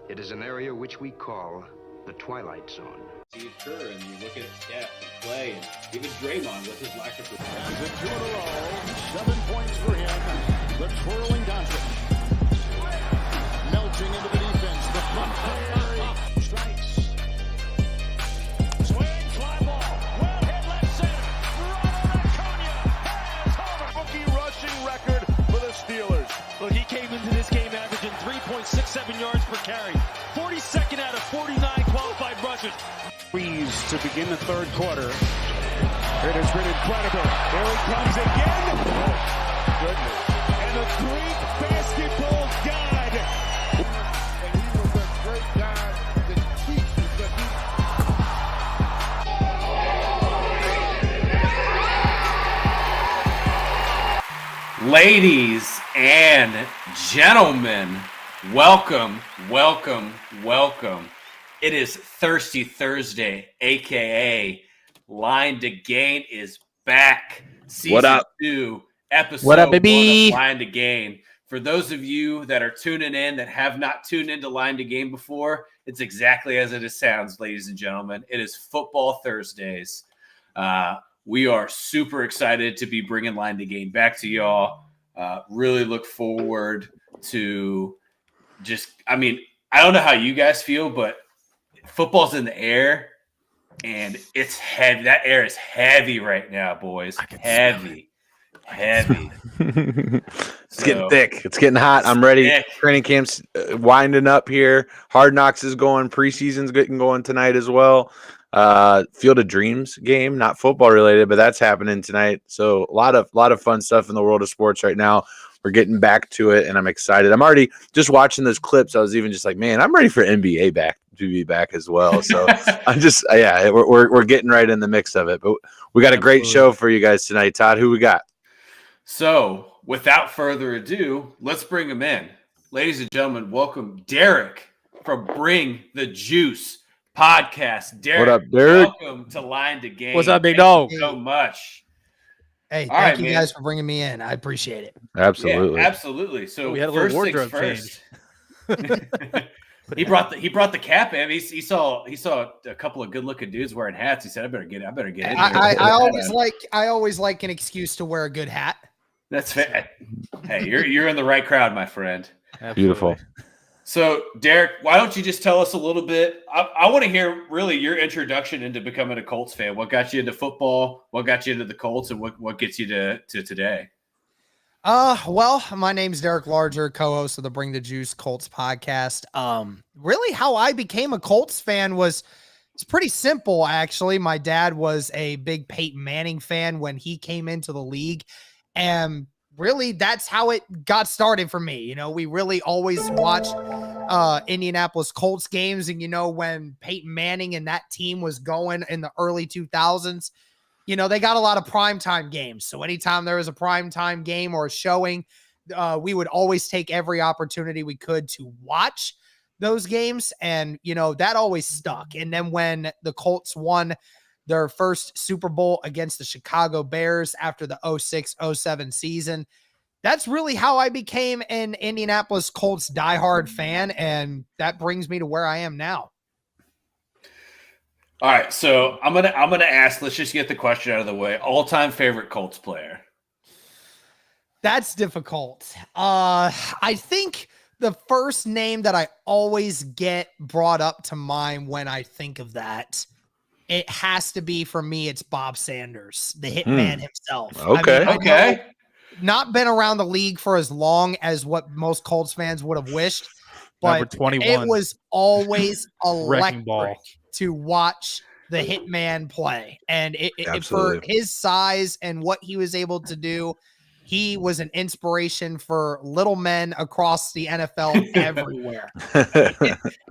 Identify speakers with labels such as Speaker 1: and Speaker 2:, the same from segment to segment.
Speaker 1: It is an area which we call the Twilight Zone.
Speaker 2: Steve Kerr, and you look at Steph and Clay, and even Draymond with his lack of performance.
Speaker 3: He's in 2 in a row, 7 points for him. The twirling Doncic, melting into the defense. The front carry strikes. Swing, fly ball, well hit left center. Has homer. Rookie rushing record for the Steelers.
Speaker 4: Look, he came into this game averaging 3.67 yards per carry. 42nd out of 49 qualified rushers.
Speaker 3: Freeze to begin the third quarter. It has been incredible. There he comes again. Oh, goodness. And a great basketball god. And he was a great guy that teaches
Speaker 5: the Ladies and gentlemen, welcome. It is Thirsty Thursday, a.k.a. Line to Gain is back. Season 2, episode 1 of Line to Gain. For those of you that are tuning in that have not tuned into Line to Gain before, it's exactly as it sounds, ladies and gentlemen. It is Football Thursdays. We are super excited to be bringing Line to Gain back to y'all. Really look forward to I don't know how you guys feel, but football's in the air, and it's heavy. That air is heavy right now, boys. Heavy.
Speaker 6: It's getting thick. It's getting hot. I'm ready.
Speaker 5: Thick.
Speaker 6: Training camp's winding up here. Hard Knocks is going. Preseason's getting going tonight as well. Field of Dreams game, not football related, but that's happening tonight. So a lot of fun stuff in the world of sports right now. We're getting back to it, and I'm excited. I'm already just watching those clips. I was even just like, man, I'm ready for NBA to be back as well. So I'm just, we're getting right in the mix of it. But we got a great show for you guys tonight. Todd, who we got?
Speaker 5: So without further ado, let's bring him in. Ladies and gentlemen, welcome Derek from Bring the Juice podcast. Derek,
Speaker 6: what up, Derek?
Speaker 5: Welcome to Line to Gain.
Speaker 7: What's up, big dog?
Speaker 5: Thank you so much.
Speaker 7: Hey,
Speaker 5: All
Speaker 7: thank
Speaker 5: right,
Speaker 7: you guys for bringing me in. I appreciate it.
Speaker 6: Absolutely.
Speaker 5: Yeah, absolutely. So
Speaker 7: we had a
Speaker 5: first
Speaker 7: little
Speaker 5: things
Speaker 7: wardrobe
Speaker 5: first. He brought the cap in. He saw a couple of good looking dudes wearing hats. He said, I better get in there.
Speaker 7: I always like an excuse to wear a good hat.
Speaker 5: That's fair. Hey, you're in the right crowd, my friend.
Speaker 7: Absolutely.
Speaker 6: Beautiful.
Speaker 5: So, Derek, why don't you just tell us a little bit? I want to hear really your introduction into becoming a Colts fan. What got you into football? What got you into the Colts? And what gets you to today?
Speaker 7: Well, my name's Derek Larger, co-host of the Bring the Juice Colts podcast. Really how I became a Colts fan it's pretty simple, actually. My dad was a big Peyton Manning fan when he came into the league, and really that's how it got started for me. You know, we really always watched Indianapolis Colts games, and when Peyton Manning and that team was going in the early 2000s, they got a lot of primetime games. So anytime there was a primetime game or a showing, we would always take every opportunity we could to watch those games. And, that always stuck. And then when the Colts won their first Super Bowl against the Chicago Bears after the 06-07 season, that's really how I became an Indianapolis Colts diehard fan. And that brings me to where I am now.
Speaker 5: All right, so I'm gonna ask. Let's just get the question out of the way. All-time favorite Colts player?
Speaker 7: That's difficult. I think the first name that I always get brought up to mind when I think of that, it has to be, for me, it's Bob Sanders, the hitman himself.
Speaker 6: Okay.
Speaker 5: Okay.
Speaker 7: Not been around the league for as long as what most Colts fans would have wished, but
Speaker 8: Number 21.
Speaker 7: it was always
Speaker 8: Wrecking ball.
Speaker 7: electric to watch the hitman play. And it for
Speaker 6: Absolutely.
Speaker 7: his size and what he was able to do, he was an inspiration for little men across the NFL everywhere.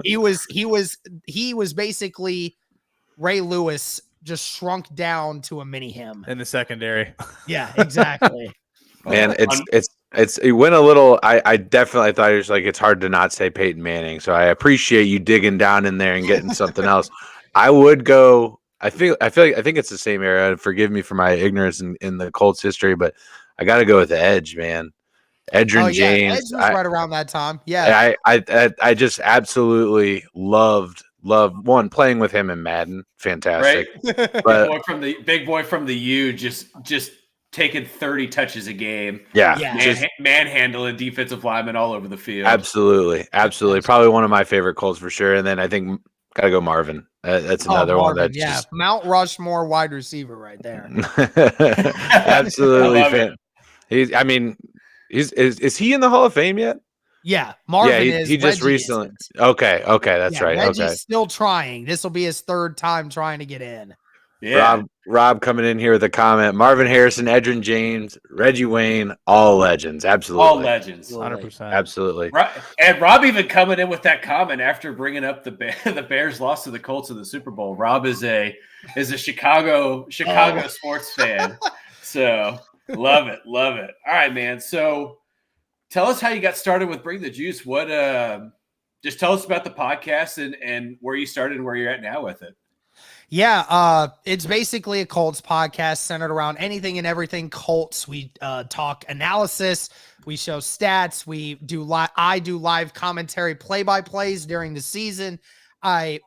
Speaker 7: He was basically Ray Lewis just shrunk down to a mini him
Speaker 8: in the secondary.
Speaker 7: Yeah, exactly.
Speaker 6: Man, it went a little. I definitely thought it was like it's hard to not say Peyton Manning. So I appreciate you digging down in there and getting something else. I would go. I think it's the same era. Forgive me for my ignorance in the Colts history, but I got to go with the Edge, man. Edgerrin James.
Speaker 7: Edge was right around that time. Yeah.
Speaker 6: I just absolutely loved one playing with him in Madden. Fantastic.
Speaker 5: Right.
Speaker 6: But
Speaker 5: big boy from the U just taking 30 touches a game.
Speaker 6: Yeah.
Speaker 5: Manhandling defensive linemen all over the field.
Speaker 6: Absolutely. Probably one of my favorite Colts for sure. And then I think gotta go Marvin. That's another one that just
Speaker 7: Mount Rushmore wide receiver right there.
Speaker 6: Absolutely. Is he in the Hall of Fame yet?
Speaker 7: Yeah, Marvin is.
Speaker 6: He just recently. Okay, that's right.
Speaker 7: Reggie's still trying. This will be his third time trying to get in.
Speaker 5: Yeah.
Speaker 6: Rob coming in here with a comment. Marvin Harrison, Edgerrin James, Reggie Wayne, all legends. Absolutely.
Speaker 5: All legends.
Speaker 8: 100%.
Speaker 6: Absolutely.
Speaker 5: And Rob even coming in with that comment after bringing up the Bears lost to the Colts in the Super Bowl. Rob is a Chicago sports fan. So love it. All right, man. So tell us how you got started with Bring the Juice. Just tell us about the podcast and where you started and where you're at now with it.
Speaker 7: Yeah, it's basically a Colts podcast centered around anything and everything Colts. We talk analysis, we show stats, I do live commentary, play-by-plays during the season.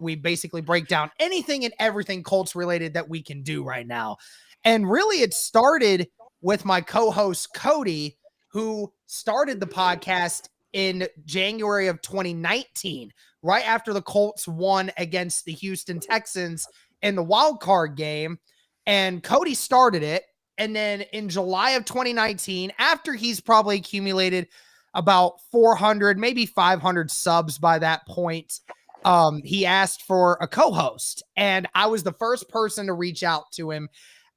Speaker 7: We basically break down anything and everything Colts related that we can do right now. And really it started with my co-host Cody, who started the podcast in January of 2019, right after the Colts won against the Houston Texans in the wild card game. And Cody started it. And then in July of 2019, after he's probably accumulated about 400, maybe 500 subs by that point, he asked for a co-host. And I was the first person to reach out to him.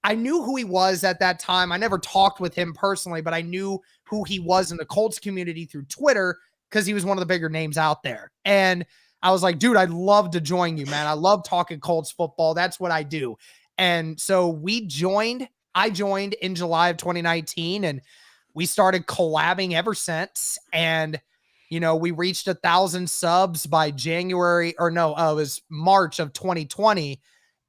Speaker 7: I knew who he was at that time. I never talked with him personally, but I knew who he was in the Colts community through Twitter because he was one of the bigger names out there. And I was like, dude, I'd love to join you, man. I love talking Colts football. That's what I do. And so I joined in July of 2019 and we started collabing ever since. And, we reached 1,000 subs by it was March of 2020.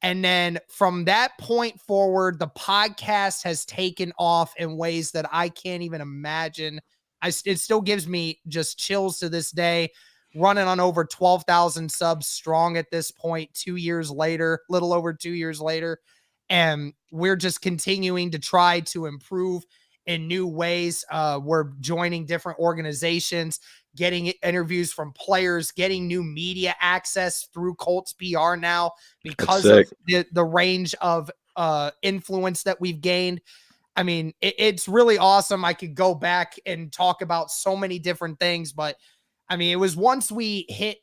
Speaker 7: And then from that point forward, the podcast has taken off in ways that I can't even imagine. It still gives me just chills to this day, running on over 12,000 subs strong at this point, 2 years later, little over 2 years later. And we're just continuing to try to improve in new ways. We're joining different organizations, getting interviews from players, getting new media access through Colts PR now because of the range of influence that we've gained. I mean, it's really awesome. I could go back and talk about so many different things, but I mean, it was once COVID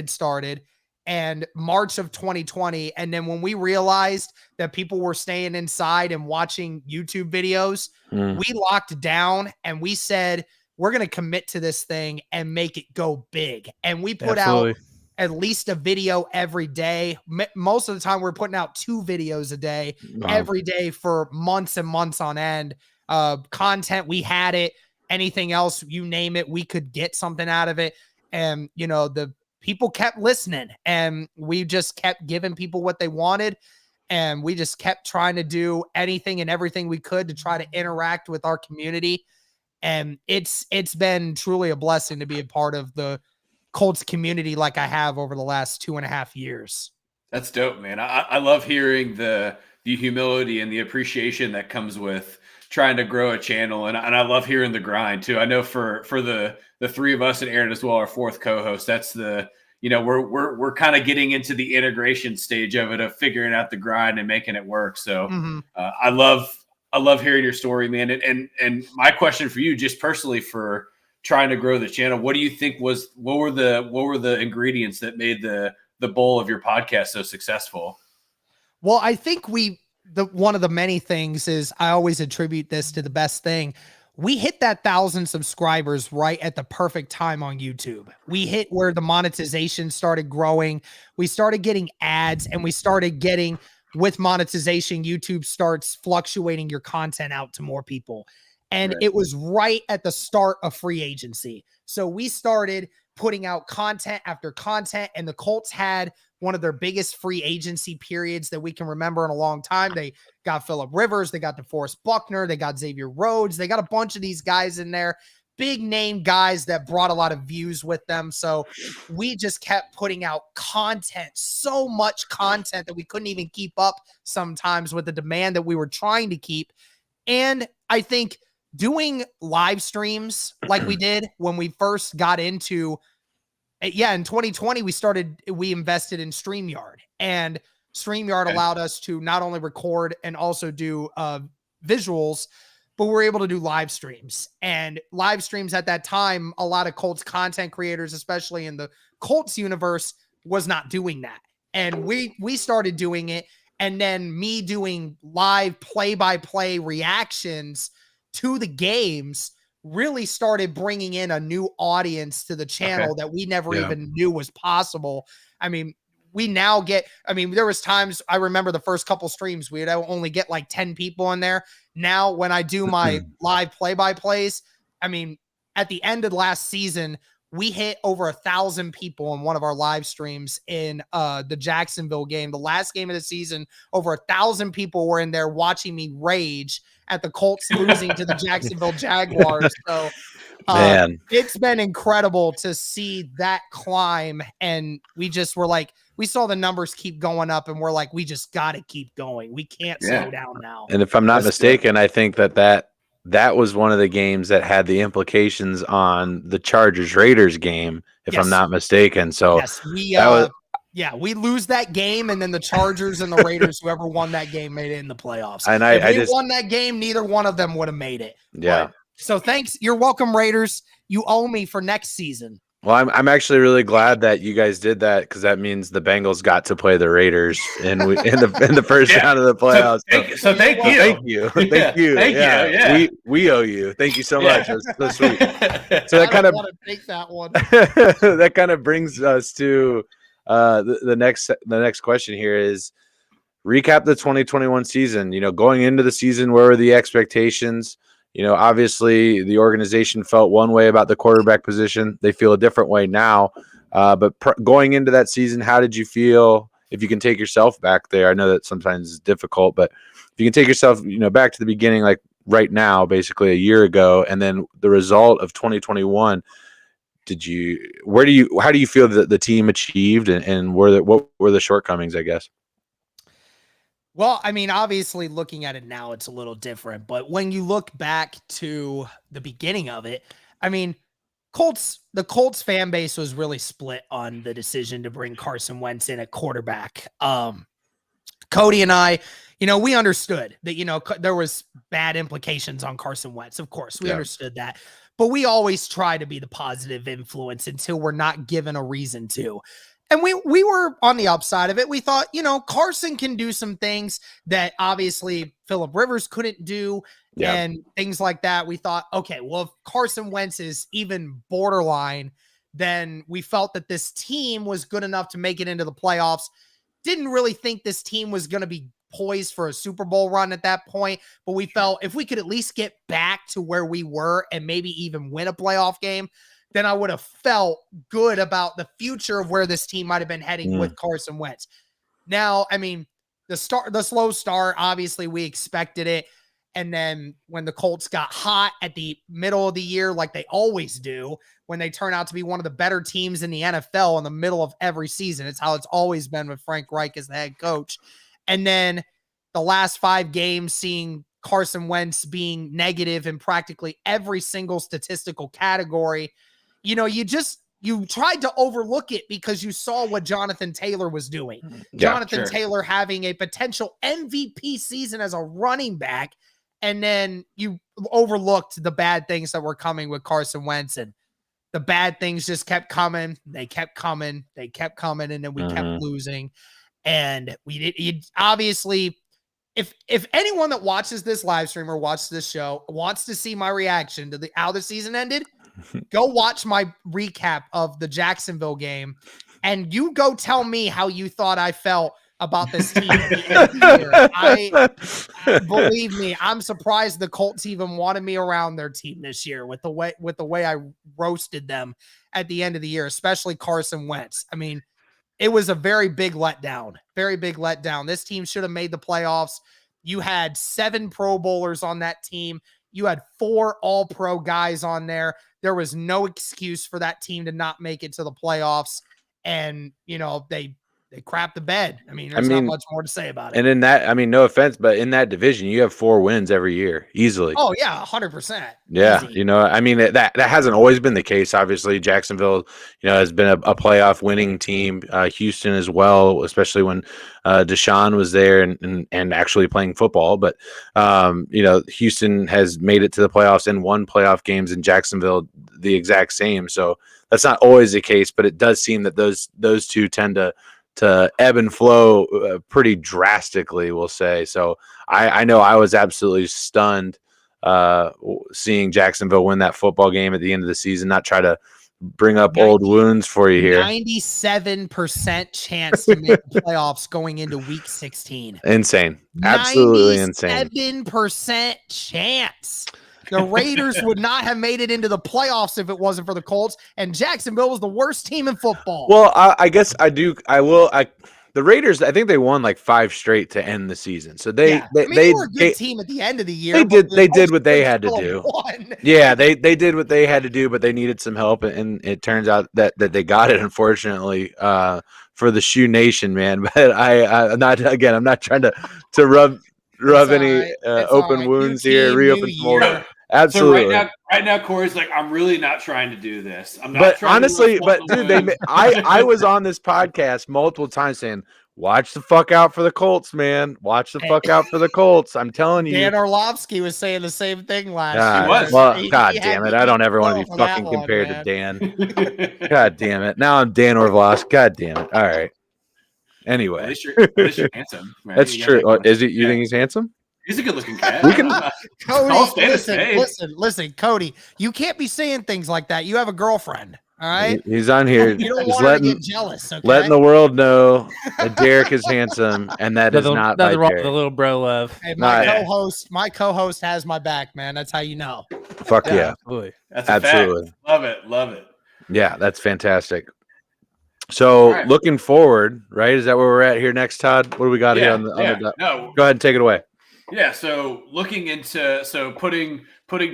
Speaker 7: started and March of 2020. And then when we realized that people were staying inside and watching YouTube videos, we locked down and we said, we're going to commit to this thing and make it go big. And we put out at least a video every day. Most of the time we're putting out 2 videos a day, every day for months and months on end. Content, we had it. Anything else, you name it, we could get something out of it. And, the people kept listening and we just kept giving people what they wanted. And we just kept trying to do anything and everything we could to try to interact with our community. And it's been truly a blessing to be a part of the Colts community like I have over the last 2.5 years.
Speaker 5: That's dope, man. I love hearing the humility and the appreciation that comes with trying to grow a channel. And I love hearing the grind too. I know for the 3 of us and Aaron as well, our 4th co-host, that's we're kind of getting into the integration stage of it, of figuring out the grind and making it work. So I love hearing your story, man. And my question for you, just personally for trying to grow the channel, what do you think what were the ingredients that made the bowl of your podcast so successful?
Speaker 7: Well, I think one of the many things is I always attribute this to the best thing. We hit that 1,000 subscribers right at the perfect time on YouTube. We hit where the monetization started growing. We started getting ads and we started getting, with monetization, YouTube starts fluctuating your content out to more people. And it was right at the start of free agency. So we started putting out content after content, and the Colts had one of their biggest free agency periods that we can remember in a long time. They got Phillip Rivers, they got DeForest Buckner, they got Xavier Rhodes, they got a bunch of these guys in there, big name guys that brought a lot of views with them. So we just kept putting out content, so much content that we couldn't even keep up sometimes with the demand that we were trying to keep. And I think doing live streams like we did when we first got into, in 2020, we invested in StreamYard, and StreamYard allowed us to not only record and also do visuals, but we're able to do live streams. And live streams at that time, a lot of Colts content creators, especially in the Colts universe, was not doing that. And we started doing it. And then me doing live play-by-play reactions to the games really started bringing in a new audience to the channel that we never even knew was possible. I mean, we now get, there was times I remember the first couple streams, we'd only get like 10 people in there. Now, when I do my live play-by-plays, at the end of last season, we hit over 1,000 people in one of our live streams in the Jacksonville game. The last game of the season, over 1,000 people were in there watching me rage at the Colts losing to the Jacksonville Jaguars. So it's been incredible to see that climb. And we just were like, we saw the numbers keep going up and we're like, we just got to keep going. We can't slow down now.
Speaker 6: And if I'm not mistaken, I think that was one of the games that had the implications on the Chargers-Raiders game, if I'm not mistaken. So
Speaker 7: we lose that game, and then the Chargers and the Raiders, whoever won that game, made it in the playoffs.
Speaker 6: And
Speaker 7: if we won that game, neither one of them would have made it.
Speaker 6: Yeah.
Speaker 7: So thanks. You're welcome, Raiders. You owe me for next season.
Speaker 6: Well, I'm actually really glad that you guys did that, because that means the Bengals got to play the Raiders in the first round of the playoffs.
Speaker 2: Thank you.
Speaker 6: Thank you.
Speaker 2: Yeah.
Speaker 6: We owe you. Thank you so much. That's sweet. So that kind of
Speaker 7: take that one.
Speaker 6: that kind of brings us to the next question here is recap the 2021 season. Going into the season, where were the expectations? Obviously the organization felt one way about the quarterback position. They feel a different way now. But going into that season, how did you feel? If you can take yourself back there, I know that sometimes it's difficult, but if you can take yourself, back to the beginning, like right now, basically a year ago, and then the result of 2021, how do you feel that the team achieved, and what were the shortcomings, I guess?
Speaker 7: Well, obviously looking at it now, it's a little different, but when you look back to the beginning of it, the Colts fan base was really split on the decision to bring Carson Wentz in at quarterback. Cody and I, we understood that, there was bad implications on Carson Wentz. Of course, we understood that, but we always try to be the positive influence until we're not given a reason to. And we were on the upside of it. We thought, Carson can do some things that obviously Phillip Rivers couldn't do and things like that. We thought, okay, well, if Carson Wentz is even borderline, then we felt that this team was good enough to make it into the playoffs. Didn't really think this team was going to be poised for a Super Bowl run at that point, but we felt if we could at least get back to where we were and maybe even win a playoff game, then I would have felt good about the future of where this team might have been heading with Carson Wentz. Now, the slow start, obviously we expected it. And then when the Colts got hot at the middle of the year, like they always do, when they turn out to be one of the better teams in the NFL in the middle of every season, it's how it's always been with Frank Reich as the head coach. And then the last 5 games, seeing Carson Wentz being negative in practically every single statistical category, you tried to overlook it because you saw what Jonathan Taylor was doing. Jonathan Taylor having a potential MVP season as a running back, and then you overlooked the bad things that were coming with Carson Wentz, and the bad things just kept coming. They kept coming. They kept coming, and then we kept losing. And obviously, if anyone that watches this live stream or watches this show wants to see my reaction to how the season ended, go watch my recap of the Jacksonville game, and you go tell me how you thought I felt about this team at the end of the year. Believe me, I'm surprised the Colts even wanted me around their team this year with the way I roasted them at the end of the year, especially Carson Wentz. it was a very big letdown. Very big letdown. This team should have made the playoffs. You had 7 Pro Bowlers on that team. You had 4 All-Pro guys on there. There was no excuse for that team to not make it to the playoffs. And, you know, they crapped the bed. I mean, there's not much more to say about it.
Speaker 6: And in that, I mean, no offense, but in that division, you have 4 wins every year, easily.
Speaker 7: Oh, yeah, 100%.
Speaker 6: Yeah,
Speaker 7: Easy.
Speaker 6: you know, I mean, that hasn't always been the case. Obviously, Jacksonville, you know, has been a playoff winning team. Houston as well, especially when Deshaun was there and actually playing football. But, you know, Houston has made it to the playoffs and won playoff games, in Jacksonville the exact same. So that's not always the case, but it does seem that those two tend to ebb and flow pretty drastically, we'll say. So I know I was absolutely stunned seeing Jacksonville win that football game at the end of the season. Not try to bring up old wounds for you here.
Speaker 7: 97% chance to make the playoffs going into week 16.
Speaker 6: Insane. Absolutely insane.
Speaker 7: 97% chance. The Raiders would not have made it into the playoffs if it wasn't for the Colts, and Jacksonville was the worst team in football.
Speaker 6: Well, I guess the Raiders, I think they won like 5 straight to end the season. So they
Speaker 7: were a good team at the end of the year.
Speaker 6: They did what they had to do. Yeah, they did what they had to do, but they needed some help, and it turns out that they got it, unfortunately, for the Shoe Nation, man. But I'm not trying to rub any open wounds here, reopen some old. Absolutely.
Speaker 5: So right now, Corey's like, I'm really not trying to do this. I'm not.
Speaker 6: But honestly, dude, I was on this podcast multiple times saying, watch the fuck out for the Colts, man. Watch the fuck out for the Colts. I'm telling you.
Speaker 7: Dan Orlovsky was saying the same thing last year.
Speaker 6: Well, God damn it. I don't ever want to be fucking compared to Dan. God damn it. Now I'm Dan Orlovsky. God damn it. All right. Anyway.
Speaker 5: At least you're handsome. Right?
Speaker 6: That's true. Is it? You think he's handsome?
Speaker 5: He's a good-looking cat.
Speaker 6: We can,
Speaker 7: Cody, listen, Cody. You can't be saying things like that. You have a girlfriend, all right?
Speaker 6: He's on here.
Speaker 7: You don't want to get jealous, okay?
Speaker 6: Letting the world know that Derek is handsome, and that is not
Speaker 8: nothing wrong with the little bro love.
Speaker 7: Hey, my co-host has my back, man. That's how you know.
Speaker 6: Fuck yeah.
Speaker 5: That's
Speaker 6: absolutely.
Speaker 5: Love it.
Speaker 6: Yeah, that's fantastic. So looking forward, right? Is that where we're at here next, Todd? What do we got here on the
Speaker 5: no.
Speaker 6: Go ahead and take it away.
Speaker 5: Yeah, so looking into putting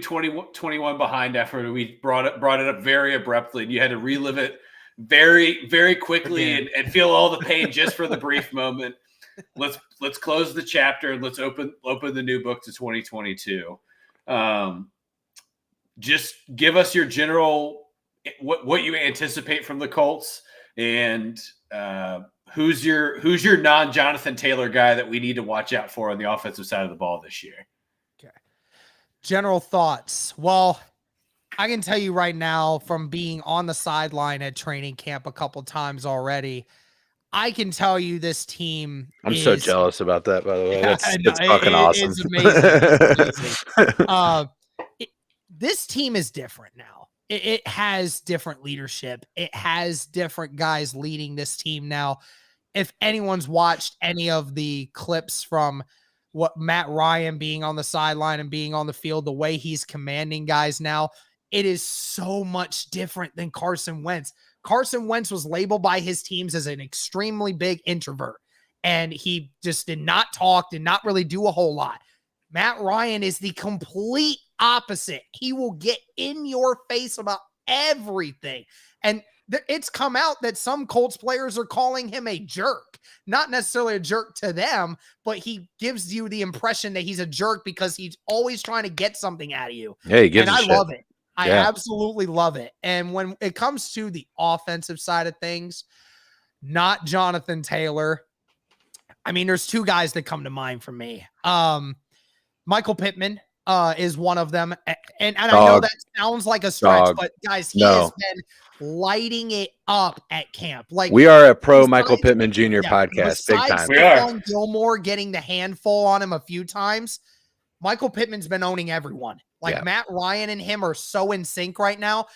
Speaker 5: 21 behind after we brought it up very abruptly, and you had to relive it very, very quickly and feel all the pain just for the brief moment. Let's close the chapter and let's open the new book to 2022. Just give us your general what you anticipate from the Colts, and who's your non-Jonathan Taylor guy that we need to watch out for on the offensive side of the ball this year?
Speaker 7: Okay. General thoughts. Well, I can tell you right now, from being on the sideline at training camp a couple times already, I can tell you this team.
Speaker 6: I'm so jealous about that, by the way. That's fucking awesome.
Speaker 7: It's amazing. This team is different now. It has different leadership. It has different guys leading this team now. If anyone's watched any of the clips from what Matt Ryan being on the sideline and being on the field, the way he's commanding guys now, it is so much different than Carson Wentz. Carson Wentz was labeled by his teams as an extremely big introvert, and he just did not talk, did not really do a whole lot. Matt Ryan is the complete opposite. He will get in your face about everything. And it's come out that some Colts players are calling him a jerk. Not necessarily a jerk to them, but he gives you the impression that he's a jerk because he's always trying to get something out of you.
Speaker 6: Yeah, he gives
Speaker 7: and
Speaker 6: a
Speaker 7: I
Speaker 6: shit.
Speaker 7: love it. I absolutely love it. And when it comes to the offensive side of things, not Jonathan Taylor. I mean, there's 2 guys that come to mind for me. Michael Pittman is one of them. And I know that sounds like a stretch, but guys, he has been lighting it up at camp. Like,
Speaker 6: we are a pro Michael Pittman Jr. podcast, big time.
Speaker 5: We are.
Speaker 7: Gilmore getting the handful on him a few times. Michael Pittman's been owning everyone. Like, Matt Ryan and him are so in sync right now.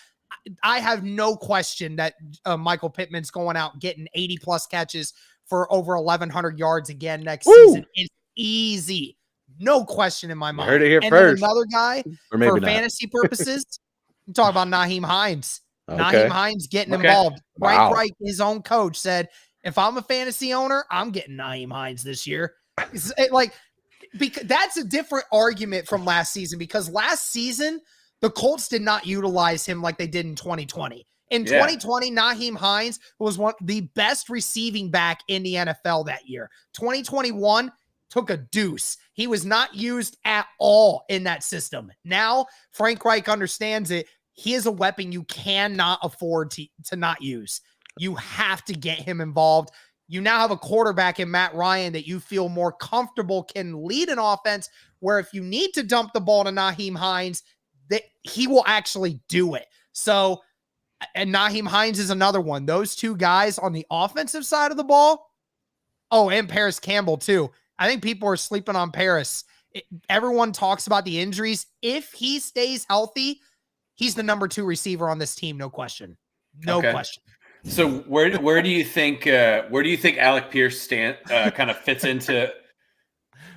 Speaker 7: I have no question that Michael Pittman's going out getting 80+ catches for over 1,100 yards again next season. It's easy. No question in my mind.
Speaker 6: Heard it here first.
Speaker 7: Another guy,
Speaker 6: or maybe
Speaker 7: for
Speaker 6: not.
Speaker 7: fantasy purposes, I'm talking about Nyheim Hines.
Speaker 6: Okay.
Speaker 7: Nyheim Hines getting involved. Frank Reich, his own coach, said If I'm a fantasy owner, I'm getting Nyheim Hines this year. Because that's a different argument from last season, because last season the Colts did not utilize him like they did in 2020. In 2020, Nyheim Hines was one of the best receiving back in the NFL that year. 2021 took a deuce. He was not used at all in that system. Now, Frank Reich understands it. He is a weapon you cannot afford to not use. You have to get him involved. You now have a quarterback in Matt Ryan that you feel more comfortable can lead an offense where if you need to dump the ball to Nyheim Hines, that he will actually do it. So, and Nyheim Hines is another one. Those two guys on the offensive side of the ball. Oh, and Paris Campbell too. I think people are sleeping on Paris. Everyone talks about the injuries. If he stays healthy, he's the number 2 receiver on this team. No question. No question.
Speaker 5: So where do you think Alec Pierce kind of fits into?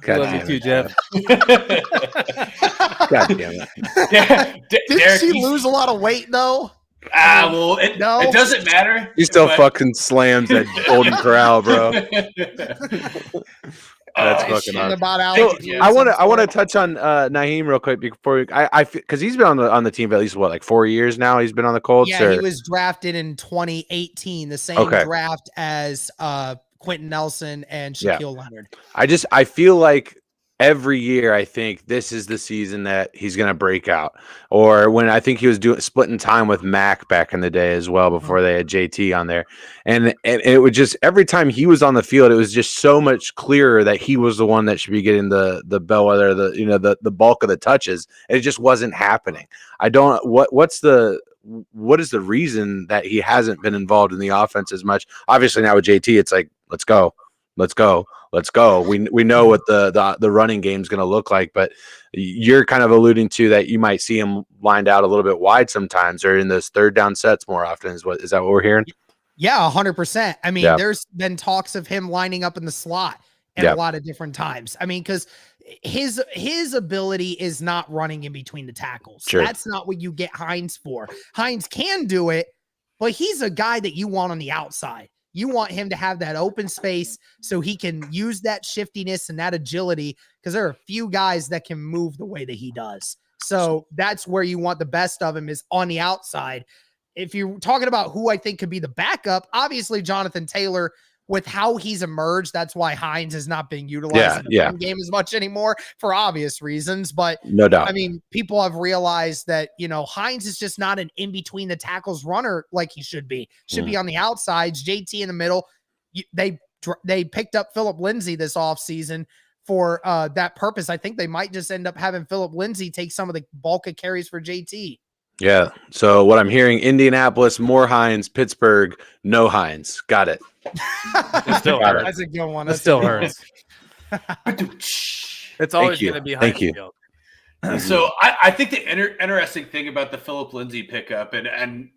Speaker 8: God love you too, Jeff.
Speaker 6: God damn it.
Speaker 7: Didn't she lose a lot of weight though?
Speaker 5: Well, it doesn't matter.
Speaker 6: He still fucking slams that Golden Corral, bro. That's fucking awesome. I want to touch on Nyheim real quick before because he's been on the team for at least like 4 years now. He's been on the Colts.
Speaker 7: Yeah, he was drafted in 2018, the same draft as Quentin Nelson and Shaquille Leonard.
Speaker 6: I feel like every year I think this is the season that he's going to break out. Or when I think he was splitting time with Mac back in the day as well, before they had JT on there. And it would just, every time he was on the field, it was just so much clearer that he was the one that should be getting the bellwether, the bulk of the touches. And it just wasn't happening. What is the reason that he hasn't been involved in the offense as much? Obviously now with JT, it's like, let's go. We know what the running game is going to look like, but you're kind of alluding to that you might see him lined out a little bit wide sometimes, or in those third down sets more often. Is that what we're hearing?
Speaker 7: Yeah, 100%. I mean, there's been talks of him lining up in the slot at a lot of different times. I mean, because his ability is not running in between the tackles.
Speaker 6: Sure.
Speaker 7: That's not what you get Hines for. Hines can do it, but he's a guy that you want on the outside. You want him to have that open space so he can use that shiftiness and that agility, because there are a few guys that can move the way that he does. So that's where you want the best of him, is on the outside. If you're talking about who I think could be the backup, obviously Jonathan Taylor, with how he's emerged, that's why Hines is not being utilized in the game as much anymore for obvious reasons. But
Speaker 6: no doubt,
Speaker 7: I mean, people have realized that, Hines is just not an in between the tackles runner like he should be. Should be on the outsides, JT in the middle. They picked up Phillip Lindsay this offseason for that purpose. I think they might just end up having Phillip Lindsay take some of the bulk of carries for JT.
Speaker 6: Yeah. So what I'm hearing, Indianapolis, more Hines, Pittsburgh, no Hines. Got it.
Speaker 8: It still hurts.
Speaker 7: That's a good one.
Speaker 8: It still hurts. It's always going to be Hines.
Speaker 6: Thank you.
Speaker 5: So I think the interesting thing about the Phillip Lindsay pickup and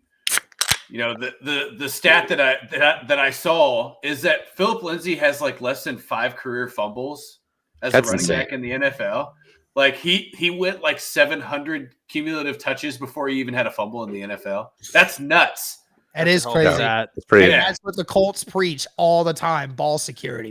Speaker 5: the stat that I saw is that Phillip Lindsay has like less than 5 career fumbles as a running back in the NFL. Like he went like 700 cumulative touches before he even had a fumble in the NFL. That's nuts.
Speaker 7: That is crazy.
Speaker 6: That's pretty.
Speaker 7: That's what the Colts preach all the time: ball security.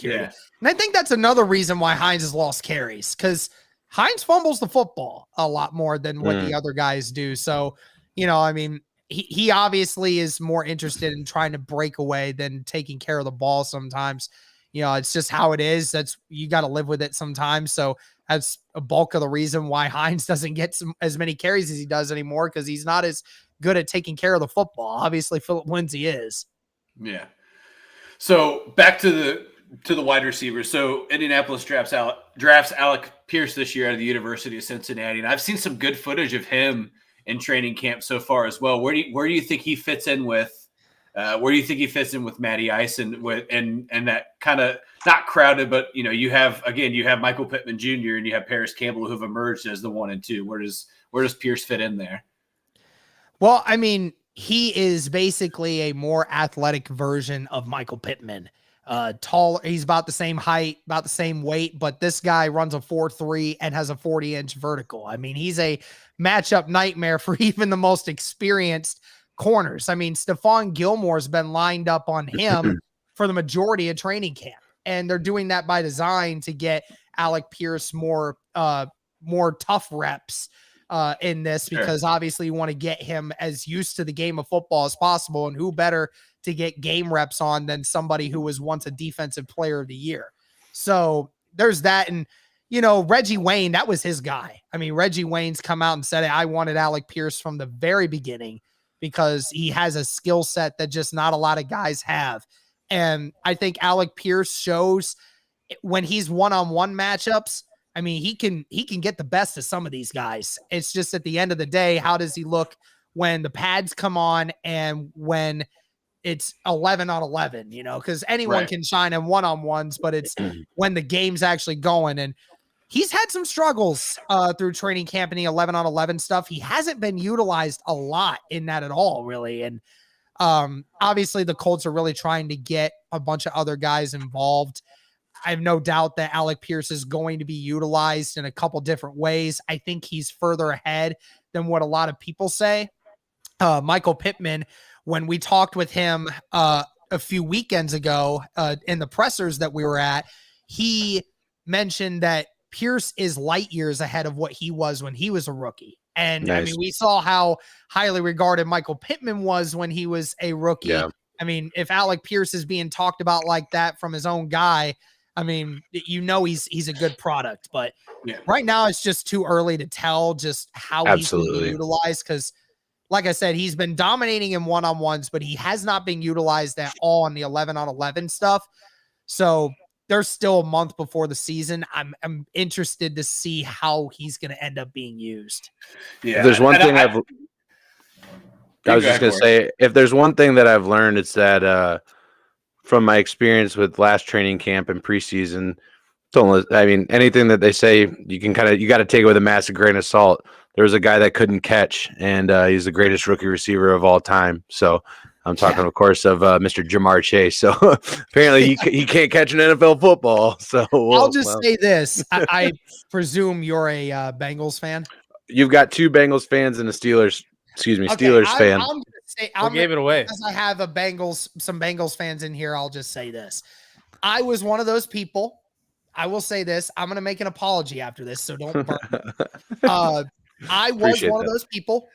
Speaker 7: Yeah. And I think that's another reason why Hines has lost carries, because Hines fumbles the football a lot more than what the other guys do. So, I mean, he obviously is more interested in trying to break away than taking care of the ball sometimes. It's just how it is. You got to live with it sometimes. So that's a bulk of the reason why Hines doesn't get as many carries as he does anymore, because he's not as good at taking care of the football. Obviously, Phillip Lindsay is.
Speaker 5: Yeah. So back to the wide receivers. So Indianapolis drafts Alec Pierce this year out of the University of Cincinnati, and I've seen some good footage of him in training camp so far as well. Where do you think he fits in with? Where do you think he fits in with Matty Ice and that kind of not crowded, but you have Michael Pittman Jr. and you have Paris Campbell, who've emerged as the 1 and 2. Where does Pierce fit in there?
Speaker 7: Well, I mean, he is basically a more athletic version of Michael Pittman. Tall, he's about the same height, about the same weight, but this guy runs a 4.3 and has a 40-inch vertical. I mean, he's a matchup nightmare for even the most experienced corners. I mean, Stephon Gilmore's been lined up on him for the majority of training camp. And they're doing that by design to get Alec Pierce more tough reps in this, because obviously you want to get him as used to the game of football as possible. And who better to get game reps on than somebody who was once a defensive player of the year. So there's that. And, Reggie Wayne, that was his guy. I mean, Reggie Wayne's come out and said, I wanted Alec Pierce from the very beginning because he has a skill set that just not a lot of guys have. And I think Alec Pierce shows when he's one-on-one matchups, I mean, he can get the best of some of these guys. It's just at the end of the day, how does he look when the pads come on and when it's 11 on 11, because anyone can shine in one-on-ones, but it's when the game's actually going. And he's had some struggles through training camp in the 11 on 11 stuff. He hasn't been utilized a lot in that at all, really. And obviously the Colts are really trying to get a bunch of other guys involved. I have no doubt that Alec Pierce is going to be utilized in a couple different ways. I think he's further ahead than what a lot of people say. Michael Pittman, when we talked with him a few weekends ago in the pressers that we were at, he mentioned that Pierce is light years ahead of what he was when he was a rookie. And nice. I mean, we saw how highly regarded Michael Pittman was when he was a rookie. Yeah. I mean, if Alec Pierce is being talked about like that from his own guy, I mean, he's a good product, but right now it's just too early to tell just how he's going to be utilized. Because like I said, he's been dominating in one-on-ones, but he has not been utilized at all in the 11 on 11 stuff. So there's still a month before the season. I'm interested to see how he's going to end up being used.
Speaker 6: Yeah. If there's one thing I was just going to say, if there's one thing that I've learned, it's that from my experience with last training camp and preseason, I mean, anything that they say, you got to take it with a massive grain of salt. There was a guy that couldn't catch, and he's the greatest rookie receiver of all time. So I'm talking, of course, of Mr. Jamar Chase. So apparently he can't catch an NFL football. So
Speaker 7: I'll just say this. I presume you're a Bengals fan.
Speaker 6: You've got two Bengals fans and a Steelers fan.
Speaker 8: I gave it away.
Speaker 7: Because I have some Bengals fans in here, I'll just say this. I was one of those people. I will say this. I'm going to make an apology after this, so don't burn me. I was one of those people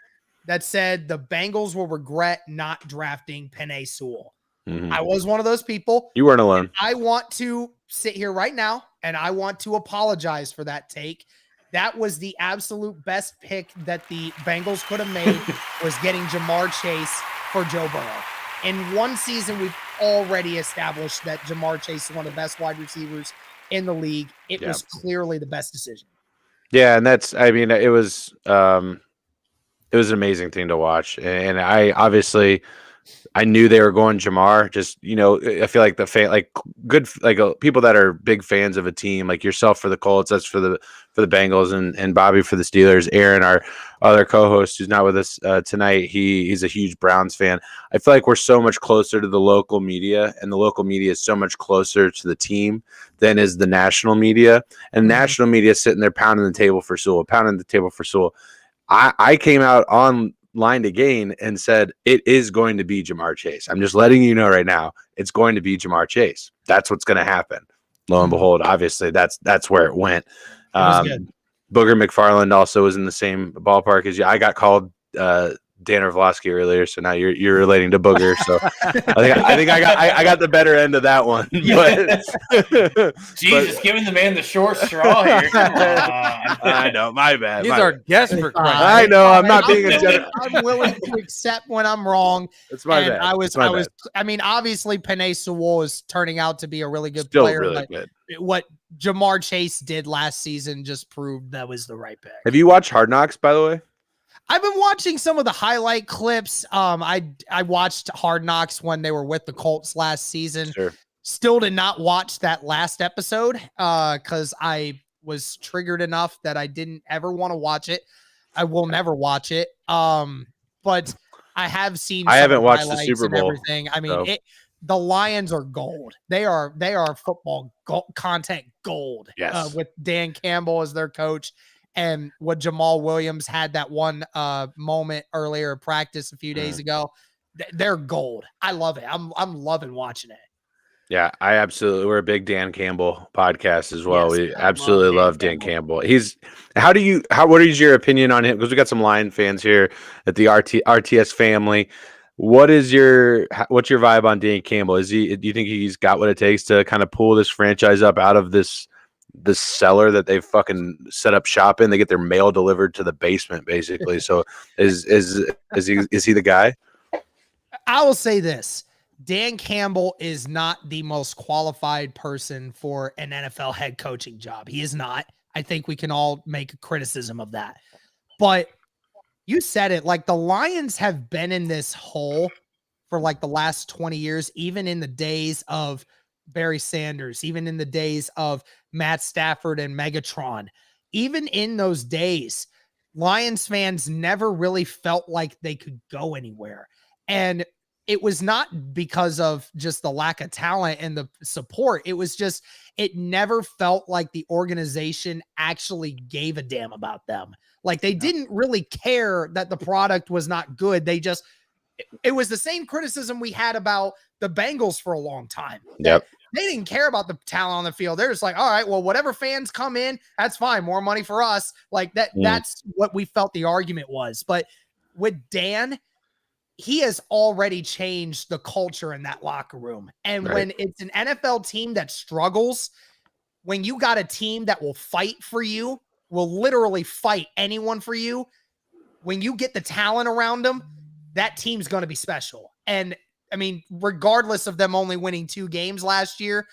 Speaker 7: that said the Bengals will regret not drafting Penei Sewell. Mm-hmm. I was one of those people.
Speaker 6: You weren't alone.
Speaker 7: I want to sit here right now, and I want to apologize for that take. That was the absolute best pick that the Bengals could have made, was getting Jamar Chase for Joe Burrow. In one season, we've already established that Jamar Chase is one of the best wide receivers in the league. It was clearly the best decision. Yeah,
Speaker 6: and it was an amazing thing to watch. And I knew they were going Jamar. Just, I feel like people that are big fans of a team, like yourself for the Colts, that's for the Bengals, and Bobby for the Steelers. Aaron, our other co-host who's not with us tonight, he's a huge Browns fan. I feel like we're so much closer to the local media, and the local media is so much closer to the team than is the national media. And national media is sitting there pounding the table for Sewell. I came out on Line to Gain and said it is going to be Jamar Chase. I'm just letting you know right now, it's going to be Jamar Chase. That's what's going to happen. Lo and behold, obviously that's where it went. Booger McFarland also was in the same ballpark as you. I got called Dan Orlovsky earlier, so now you're relating to Booger. So I think I got the better end of that one.
Speaker 5: Jesus, giving the man the short straw here. Come on.
Speaker 6: I know, my bad.
Speaker 8: These are guests for Christ.
Speaker 6: I know, I'm not being a general.
Speaker 7: I'm willing to accept when I'm wrong.
Speaker 6: It's my bad.
Speaker 7: I mean, obviously Penei Sewell is turning out to be a really good
Speaker 6: Still
Speaker 7: player.
Speaker 6: Really good.
Speaker 7: What Jamar Chase did last season just proved that was the right pick.
Speaker 6: Have you watched Hard Knocks, by the way?
Speaker 7: I've been watching some of the highlight clips. I watched Hard Knocks when they were with the Colts last season.
Speaker 6: Sure.
Speaker 7: Still did not watch that last episode because I was triggered enough that I didn't ever want to watch it. I will never watch it. But I have seen.
Speaker 6: I haven't watched the Super Bowl.
Speaker 7: Everything. I mean, the Lions are gold. They are football content gold.
Speaker 6: Yes.
Speaker 7: With Dan Campbell as their coach. And what Jamal Williams had that one moment earlier in practice a few days ago, they're gold. I love it. I'm loving watching it.
Speaker 6: Yeah, we're a big Dan Campbell podcast as well.
Speaker 7: Yes,
Speaker 6: We
Speaker 7: I
Speaker 6: absolutely love Dan Campbell. What is your opinion on him? Because we got some Lion fans here at the RTS family. What's your vibe on Dan Campbell? Do you think he's got what it takes to kind of pull this franchise up out of this cellar that they've fucking set up shop in? They get their mail delivered to the basement, basically. So is he the guy?
Speaker 7: I will say this. Dan Campbell is not the most qualified person for an NFL head coaching job. He is not. I think we can all make a criticism of that. But you said it, like the Lions have been in this hole for like the last 20 years, even in the days of Barry Sanders, even in the days of Matt Stafford and Megatron. Even in those days, Lions fans never really felt like they could go anywhere. And it was not because of just the lack of talent and the support. It was just, it never felt like the organization actually gave a damn about them. Like they didn't really care that the product was not good. It was the same criticism we had about the Bengals for a long time.
Speaker 6: Yep.
Speaker 7: They didn't care about the talent on the field. They're just like, all right, well, whatever fans come in, that's fine. More money for us. Like that. That's what we felt the argument was. But with Dan, he has already changed the culture in that locker room. And when it's an NFL team that struggles, when you got a team that will fight for you, will literally fight anyone for you, when you get the talent around them, that team's going to be special. And I mean, regardless of them only winning 2 games last year,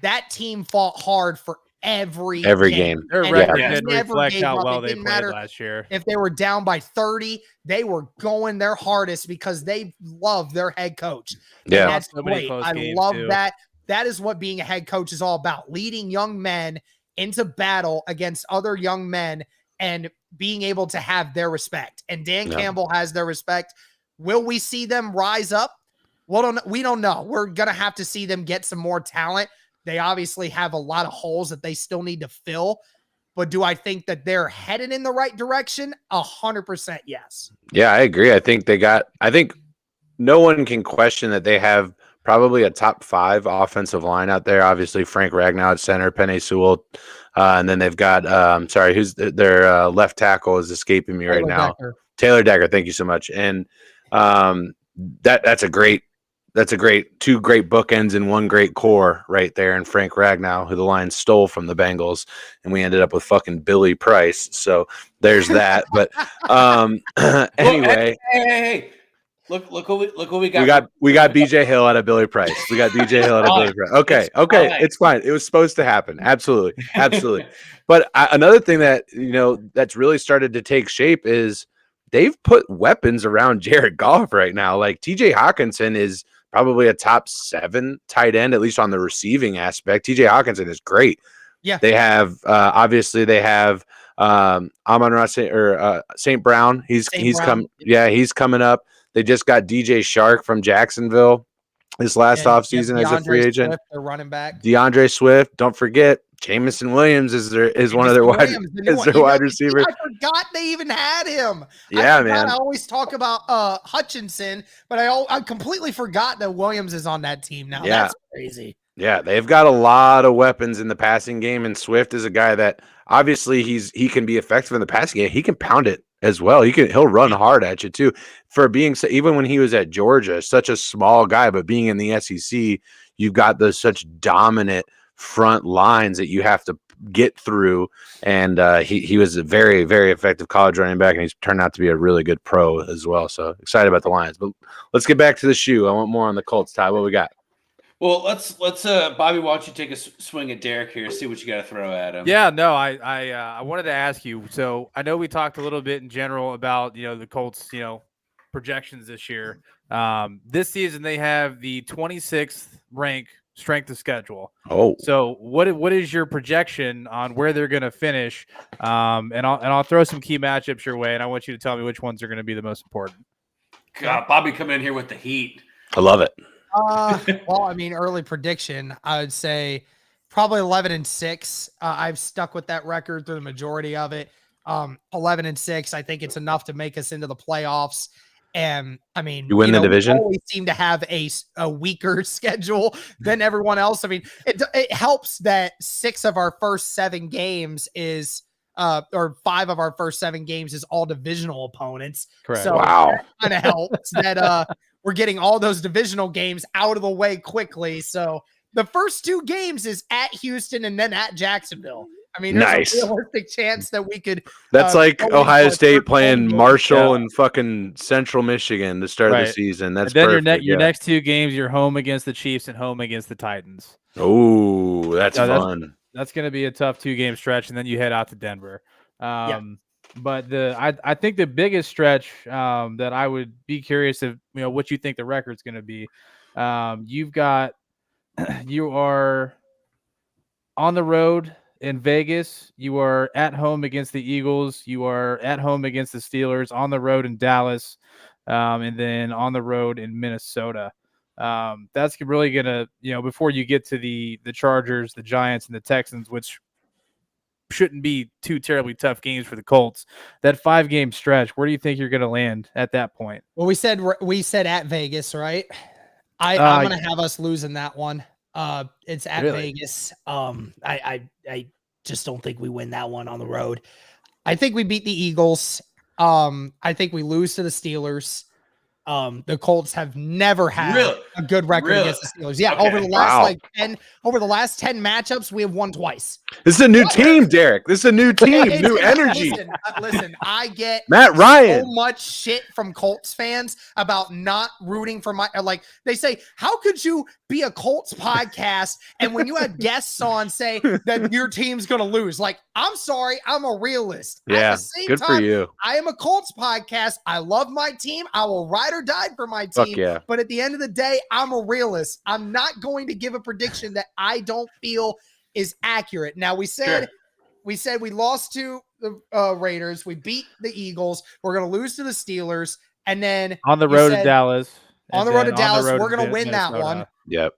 Speaker 7: that team fought hard for every game.
Speaker 8: Their record didn't reflect how well they played last year.
Speaker 7: If they were down by 30, they were going their hardest because they love their head coach.
Speaker 6: Yeah.
Speaker 7: And that's great. I love that. That is what being a head coach is all about. Leading young men into battle against other young men and being able to have their respect. And Dan Campbell has their respect. Will we see them rise up? Well, we don't know. We're going to have to see them get some more talent. They obviously have a lot of holes that they still need to fill. But do I think that they're headed in the right direction? 100% yes.
Speaker 6: Yeah, I agree. I think no one can question that they have probably a top 5 offensive line out there. Obviously, Frank Ragnow at center, Penei Sewell. And then they've got, who's their left tackle is escaping me right now. Taylor Decker. Thank you so much. And that's a great 2 great bookends and 1 great core right there. And Frank Ragnow, who the Lions stole from the Bengals, and we ended up with fucking Billy Price. So there's that. But anyway,
Speaker 5: hey. Look what we got.
Speaker 6: We got BJ Hill out of Billy Price. Billy Price. Okay. It's fine. It was supposed to happen. Absolutely. But another thing that, that's really started to take shape is they've put weapons around Jared Goff right now. Like TJ Hawkinson is probably a top 7 tight end, at least on the receiving aspect. TJ Hawkinson is great.
Speaker 7: Yeah.
Speaker 6: They have, obviously they have Amon-Ra St. Brown. He's coming up. They just got DJ Shark from Jacksonville this last offseason as a free agent.
Speaker 7: Swift, their running back.
Speaker 6: DeAndre Swift. Don't forget, Jamison Williams is one of their wide receivers.
Speaker 7: I forgot they even had him.
Speaker 6: Yeah, man.
Speaker 7: I always talk about Hutchinson, but I completely forgot that Williams is on that team now.
Speaker 6: Yeah.
Speaker 7: That's crazy.
Speaker 6: Yeah, they've got a lot of weapons in the passing game, and Swift is a guy that obviously he can be effective in the passing game. He can pound it as well. He'll run hard at you too. For being even when he was at Georgia, such a small guy, but being in the SEC, you've got those such dominant front lines that you have to get through. And he was a very, very effective college running back, and he's turned out to be a really good pro as well. So excited about the Lions. But let's get back to the shoe. I want more on the Colts. Ty, what we got?
Speaker 5: Well, let's Bobby, why don't you take a swing at Derek here, see what you got to throw at him.
Speaker 8: Yeah, no, I wanted to ask you. So I know we talked a little bit in general about, the Colts, projections this year. This season they have the 26th rank strength of schedule.
Speaker 6: Oh,
Speaker 8: so what is your projection on where they're going to finish? And I'll throw some key matchups your way, and I want you to tell me which ones are going to be the most important.
Speaker 5: God, Bobby coming in here with the heat.
Speaker 6: I love it.
Speaker 7: Well, I mean, early prediction, I would say probably 11-6. I've stuck with that record through the majority of it. 11-6. I think it's enough to make us into the playoffs. And I mean,
Speaker 6: you win the division.
Speaker 7: We always seem to have a weaker schedule than everyone else. I mean, it helps that 6 of our first 7 games is or 5 of our first 7 games is all divisional opponents.
Speaker 8: Correct.
Speaker 7: So
Speaker 6: wow,
Speaker 7: that kind of helps that we're getting all those divisional games out of the way quickly. So the first 2 games is at Houston and then at Jacksonville. I mean, there's a realistic chance that we could.
Speaker 6: That's like Ohio State playing Marshall and fucking Central Michigan to start the season. That's
Speaker 8: and then
Speaker 6: perfect.
Speaker 8: your next 2 games, you're home against the Chiefs and home against the Titans.
Speaker 6: Oh, that's fun.
Speaker 8: That's going to be a tough 2-game stretch, and then you head out to Denver. But I think the biggest stretch that I would be curious of, what you think the record's going to be. You are on the road in Vegas. You are at home against the Eagles. You are at home against the Steelers, on the road in Dallas, and then on the road in Minnesota. That's really going to, before you get to the Chargers, the Giants, and the Texans, which shouldn't be 2 terribly tough games for the Colts. That 5-game stretch, where do you think you're going to land at that point?
Speaker 7: Well, we said at Vegas, right? I'm going to have us losing that one. It's at Vegas. I just don't think we win that one on the road. I think we beat the Eagles. I think we lose to the Steelers. The Colts have never had a good record against the Steelers. Yeah, over the last 10 matchups, we have won twice.
Speaker 6: This is a new team, Derek. This is a new team, new energy.
Speaker 7: Listen, I get
Speaker 6: Matt Ryan
Speaker 7: so much shit from Colts fans about not rooting for they say, how could you be a Colts podcast and when you have guests on say that your team's going to lose? Like, I'm sorry, I'm a realist.
Speaker 6: Yeah,
Speaker 7: at the same
Speaker 6: good
Speaker 7: time,
Speaker 6: for you.
Speaker 7: I am a Colts podcast. I love my team. I will ride or die for my team.
Speaker 6: Yeah.
Speaker 7: But at the end of the day, I'm a realist. I'm not going to give a prediction that I don't feel is accurate. Now, we said we lost to the Raiders. We beat the Eagles. We're going to lose to the Steelers. And then
Speaker 8: on the road to Dallas.
Speaker 7: On the road to Dallas, we're going to win that one.
Speaker 6: Yep.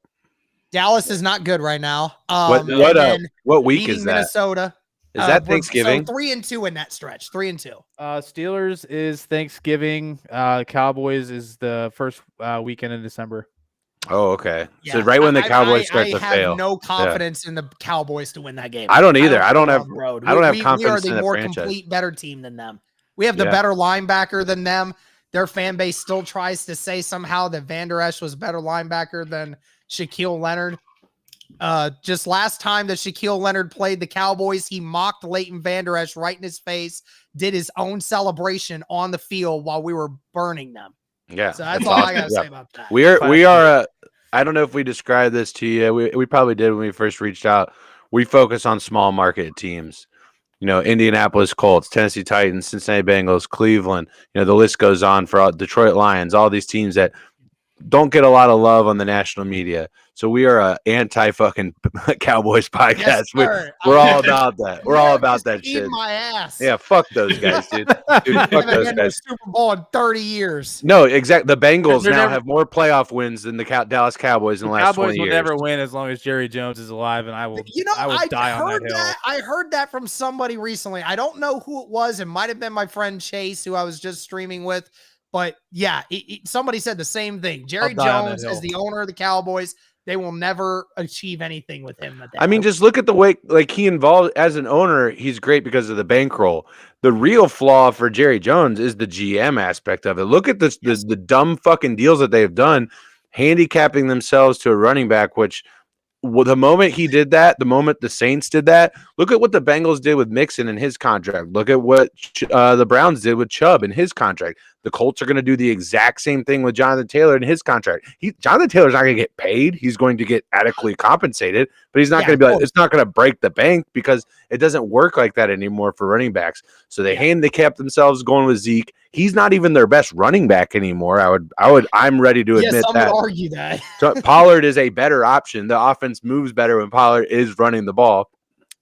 Speaker 7: Dallas is not good right now.
Speaker 6: What week is that?
Speaker 7: Minnesota.
Speaker 6: Is that Thanksgiving?
Speaker 7: So 3-2 in that stretch. 3-2.
Speaker 8: Steelers is Thanksgiving. Cowboys is the first weekend in December.
Speaker 6: Oh, okay.
Speaker 7: Yeah.
Speaker 6: So right when the Cowboys start to fail.
Speaker 7: I have no confidence in the Cowboys to win that game.
Speaker 6: I don't either. I don't have confidence
Speaker 7: we are
Speaker 6: in
Speaker 7: the
Speaker 6: the
Speaker 7: more
Speaker 6: franchise.
Speaker 7: complete, better team than them. We have the better linebacker than them. Their fan base still tries to say somehow that Van Der Esch was a better linebacker than Shaquille Leonard. Just last time that Shaquille Leonard played the Cowboys, he mocked Leighton Van Der Esch right in his face, did his own celebration on the field while we were burning them.
Speaker 6: Yeah.
Speaker 7: So that's all I got to say about that.
Speaker 6: We are I don't know if we described this to you. We probably did when we first reached out. We focus on small market teams. Indianapolis Colts, Tennessee Titans, Cincinnati Bengals, Cleveland. The list goes on for all, Detroit Lions, all these teams that don't get a lot of love on the national media. So we are a anti-fucking Cowboys podcast.
Speaker 7: Yes,
Speaker 6: we're all about that. We're all about that shit.
Speaker 7: My ass.
Speaker 6: Yeah, fuck those guys, dude. Fuck those guys.
Speaker 7: Super Bowl in 30 years.
Speaker 6: No, exactly. The Bengals now have more playoff wins than the Dallas Cowboys in the last 20 years.
Speaker 8: Cowboys will never win as long as Jerry Jones is alive, and I will die on that hill.
Speaker 7: I heard that from somebody recently. I don't know who it was. It might have been my friend Chase, who I was just streaming with. But yeah, somebody said the same thing. Jerry Jones is the owner of the Cowboys. They will never achieve anything with him. I mean,
Speaker 6: just look at the way he involved as an owner. He's great because of the bankroll. The real flaw for Jerry Jones is the GM aspect of it. Look at this, the dumb fucking deals that they've done, handicapping themselves to a running back, which the moment he did that, the moment the Saints did that, look at what the Bengals did with Mixon in his contract. Look at what the Browns did with Chubb in his contract. The Colts are going to do the exact same thing with Jonathan Taylor in his contract. Jonathan Taylor's not going to get paid. He's going to get adequately compensated, but he's not going to be it's not going to break the bank because it doesn't work like that anymore for running backs. So they kept themselves going with Zeke. He's not even their best running back anymore. I'm ready to admit
Speaker 7: that. Some would argue that.
Speaker 6: So Pollard is a better option. The offense moves better when Pollard is running the ball.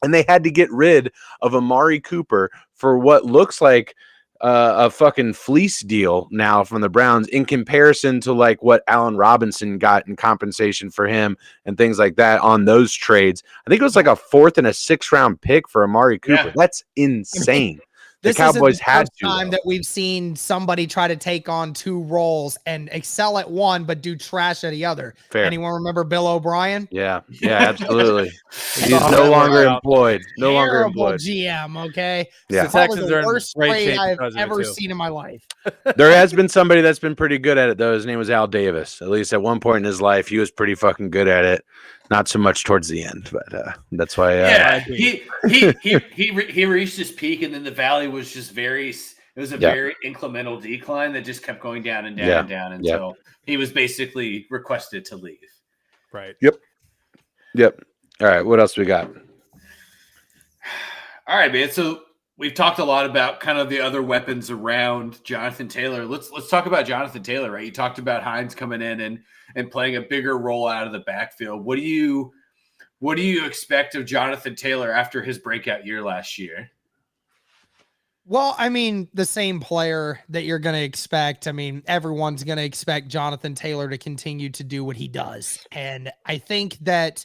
Speaker 6: And they had to get rid of Amari Cooper for what looks like a fucking fleece deal now from the Browns in comparison to what Allen Robinson got in compensation for him and things like that on those trades. I think it was like a 4th and a 6th round pick for Amari Cooper. Yeah. That's insane.
Speaker 7: This
Speaker 6: Cowboys
Speaker 7: isn't the
Speaker 6: had
Speaker 7: first
Speaker 6: to,
Speaker 7: time that we've seen somebody try to take on two roles and excel at one, but do trash at the other.
Speaker 6: Fair.
Speaker 7: Anyone remember Bill O'Brien?
Speaker 6: Yeah, absolutely. He's no longer employed. No longer employed.
Speaker 7: GM, okay?
Speaker 6: Yeah.
Speaker 8: The Texans are in
Speaker 7: worst
Speaker 8: great
Speaker 7: trade
Speaker 8: shape
Speaker 7: I've
Speaker 8: because of it,
Speaker 7: ever
Speaker 8: too.
Speaker 7: seen in my life.
Speaker 6: There has been somebody that's been pretty good at it, though. His name was Al Davis. At least at one point in his life, he was pretty fucking good at it. Not so much towards the end, but that's why.
Speaker 5: He reached his peak, and then the valley was just very incremental decline that just kept going down and down and down until he was basically requested to leave.
Speaker 8: Right.
Speaker 6: Yep. All right. What else we got?
Speaker 5: All right, man. So we've talked a lot about kind of the other weapons around Jonathan Taylor. Let's talk about Jonathan Taylor, right? You talked about Hines coming in and playing a bigger role out of the backfield. What do you expect of Jonathan Taylor after his breakout year last year?
Speaker 7: Well, I mean, the same player that you're going to expect. I mean, everyone's going to expect Jonathan Taylor to continue to do what he does. And I think that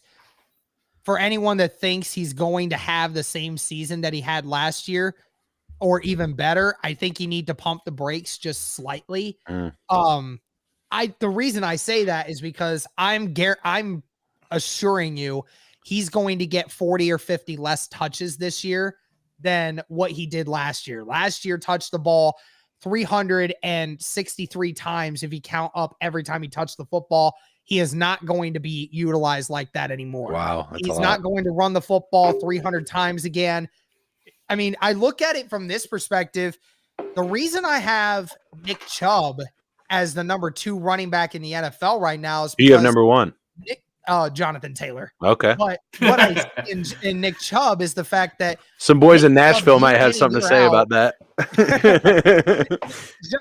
Speaker 7: for anyone that thinks he's going to have the same season that he had last year or even better, I think you need to pump the brakes just slightly. The reason I say that is because I'm assuring you he's going to get 40 or 50 less touches this year than what he did last year. Last year touched the ball 363 times if you count up every time he touched the football. He is not going to be utilized like that anymore.
Speaker 6: Wow.
Speaker 7: He's not going to run the football 300 times again. I mean, I look at it from this perspective. The reason I have Nick Chubb as the number 2 running back in the NFL right now is because
Speaker 6: you have number 1.
Speaker 7: Jonathan Taylor.
Speaker 6: Okay.
Speaker 7: But what I see in Nick Chubb is the fact that
Speaker 6: some boys in Nashville might have something to say about that.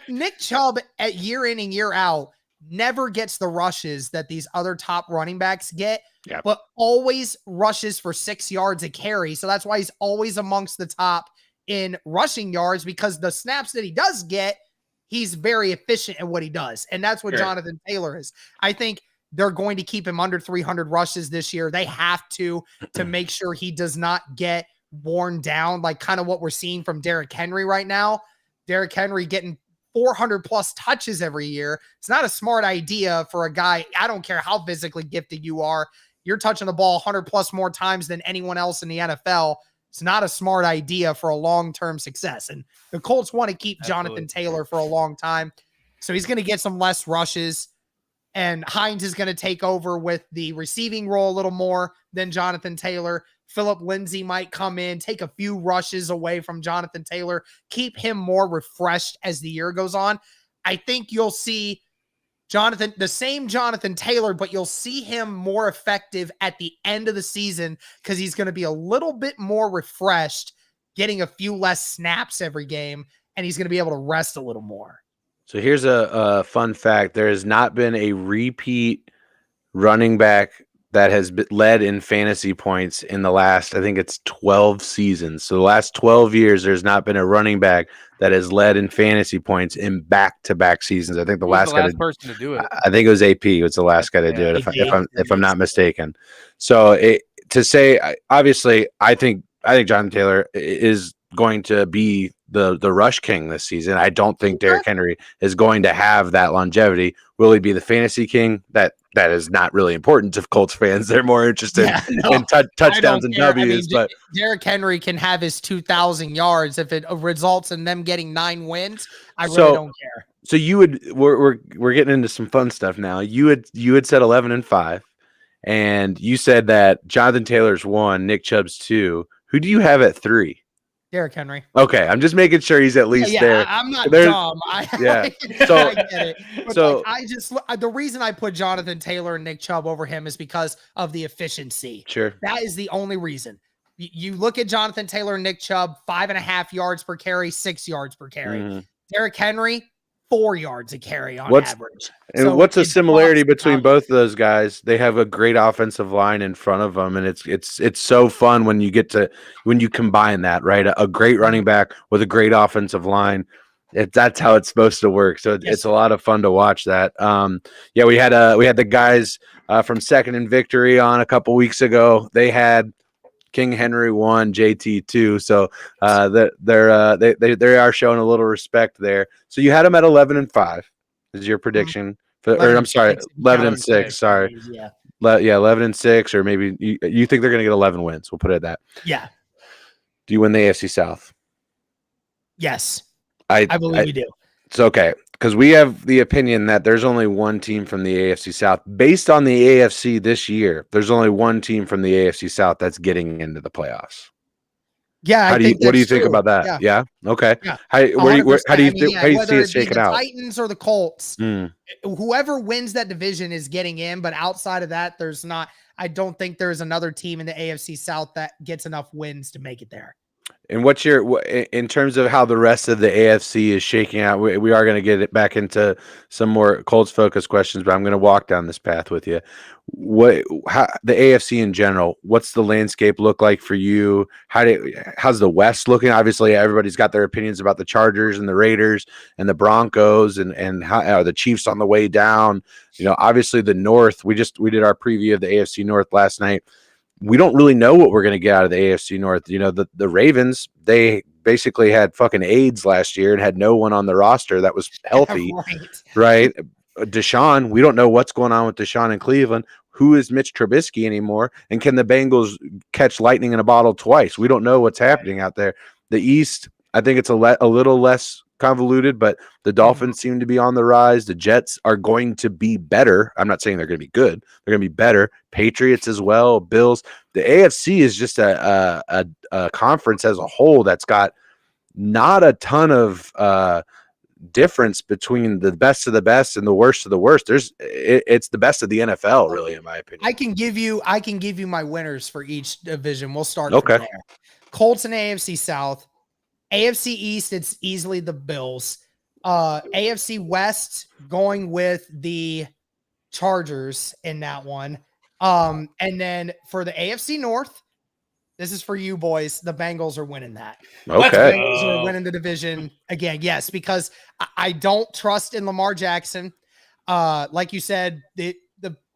Speaker 7: Nick Chubb at year in and year out never gets the rushes that these other top running backs get, but always rushes for 6 yards a carry. So that's why he's always amongst the top in rushing yards, because the snaps that he does get, he's very efficient at what he does. And that's what Jonathan Taylor is. I think they're going to keep him under 300 rushes this year. They have to make sure he does not get worn down, like kind of what we're seeing from Derrick Henry right now. Derrick Henry getting 400 plus touches every year. It's not a smart idea for a guy. I don't care how physically gifted you are. You're touching the ball 100 plus more times than anyone else in the NFL. It's not a smart idea for a long-term success. And the Colts want to keep Jonathan Taylor for a long time. So he's going to get some less rushes, and Hines is going to take over with the receiving role a little more than Jonathan Taylor. Phillip Lindsay might come in, take a few rushes away from Jonathan Taylor, keep him more refreshed as the year goes on. I think you'll see the same Jonathan Taylor, but you'll see him more effective at the end of the season because he's going to be a little bit more refreshed, getting a few less snaps every game, and he's going to be able to rest a little more.
Speaker 6: So here's a fun fact. There has not been a repeat running back that has been led in fantasy points in the last, I think it's 12 seasons. So the last 12 years, there's not been a running back that has led in fantasy points in back-to-back seasons. I think the last
Speaker 8: person to do it.
Speaker 6: I think it was AP. It was the last guy to do it, if I'm not mistaken. So to say, obviously, I think Jonathan Taylor is going to be the rush king this season. I don't think Derrick Henry is going to have that longevity. Will he be the fantasy king? That is not really important to Colts fans. They're more interested in touchdowns and W's. But
Speaker 7: Derrick Henry can have his 2,000 yards if it results in them getting 9 wins. I really don't care.
Speaker 6: So we're getting into some fun stuff now. You had said 11-5, and you said that Jonathan Taylor's 1, Nick Chubb's 2. Who do you have at 3?
Speaker 7: Derrick Henry.
Speaker 6: Okay, I'm just making sure he's at least there.
Speaker 7: I'm not dumb. I get it. But the reason I put Jonathan Taylor and Nick Chubb over him is because of the efficiency.
Speaker 6: Sure.
Speaker 7: That is the only reason. You look at Jonathan Taylor and Nick Chubb, 5.5 yards per carry, 6 yards per carry.
Speaker 6: Mm-hmm.
Speaker 7: Derrick Henry, 4 yards a carry on average.
Speaker 6: And what's the similarity between both of those guys? They have a great offensive line in front of them, and it's so fun when you combine that, right? A great running back with a great offensive line. That's how it's supposed to work. So it's a lot of fun to watch that. We had the guys from Second and Victory on a couple weeks ago. They had King Henry 1, JT 2. So they are showing a little respect there. So you had them at 11-5 is your prediction. Or I'm sorry, 11-6. Sorry.
Speaker 7: Yeah.
Speaker 6: 11-6, or maybe you think they're going to get 11 wins. We'll put it at that.
Speaker 7: Yeah.
Speaker 6: Do you win the AFC South?
Speaker 7: Yes.
Speaker 6: I
Speaker 7: believe you do.
Speaker 6: It's okay, because we have the opinion that there's only one team from the AFC South. Based on the AFC this year, there's only one team from the AFC South that's getting into the playoffs.
Speaker 7: Yeah,
Speaker 6: what do you think about that? Yeah. Okay.
Speaker 7: Yeah.
Speaker 6: How do you see it shaking out?
Speaker 7: Titans or the Colts, whoever wins that division is getting in. But outside of that, there's not. I don't think there's another team in the AFC South that gets enough wins to make it there.
Speaker 6: And what's in terms of how the rest of the AFC is shaking out? We are going to get it back into some more Colts focused questions, but I'm going to walk down this path with you. How the AFC in general? What's the landscape look like for you? How's the West looking? Obviously, everybody's got their opinions about the Chargers and the Raiders and the Broncos and how are the Chiefs on the way down. Obviously the North. We did our preview of the AFC North last night. We don't really know what we're going to get out of the AFC North. The Ravens, they basically had fucking AIDS last year and had no one on the roster that was healthy, right? Deshaun, we don't know what's going on with Deshaun in Cleveland. Who is Mitch Trubisky anymore? And can the Bengals catch lightning in a bottle twice? We don't know what's happening out there. The East, I think it's a little less convoluted, but the Dolphins seem to be on the rise. The Jets are going to be better. I'm not saying they're going to be good. They're going to be better. Patriots as well. Bills. The AFC is just a conference as a whole that's got not a ton of difference between the best of the best and the worst of the worst. It's the best of the NFL, really, in my opinion. I can give you my winners for each division. We'll start from there. Colts and AFC South. AFC East, it's easily the Bills. AFC West, going with the Chargers in that one. And then for the AFC North, this is for you boys. The Bengals are winning that. Okay. The Bengals are winning the division again. Yes, because I don't trust in Lamar Jackson. Like you said, the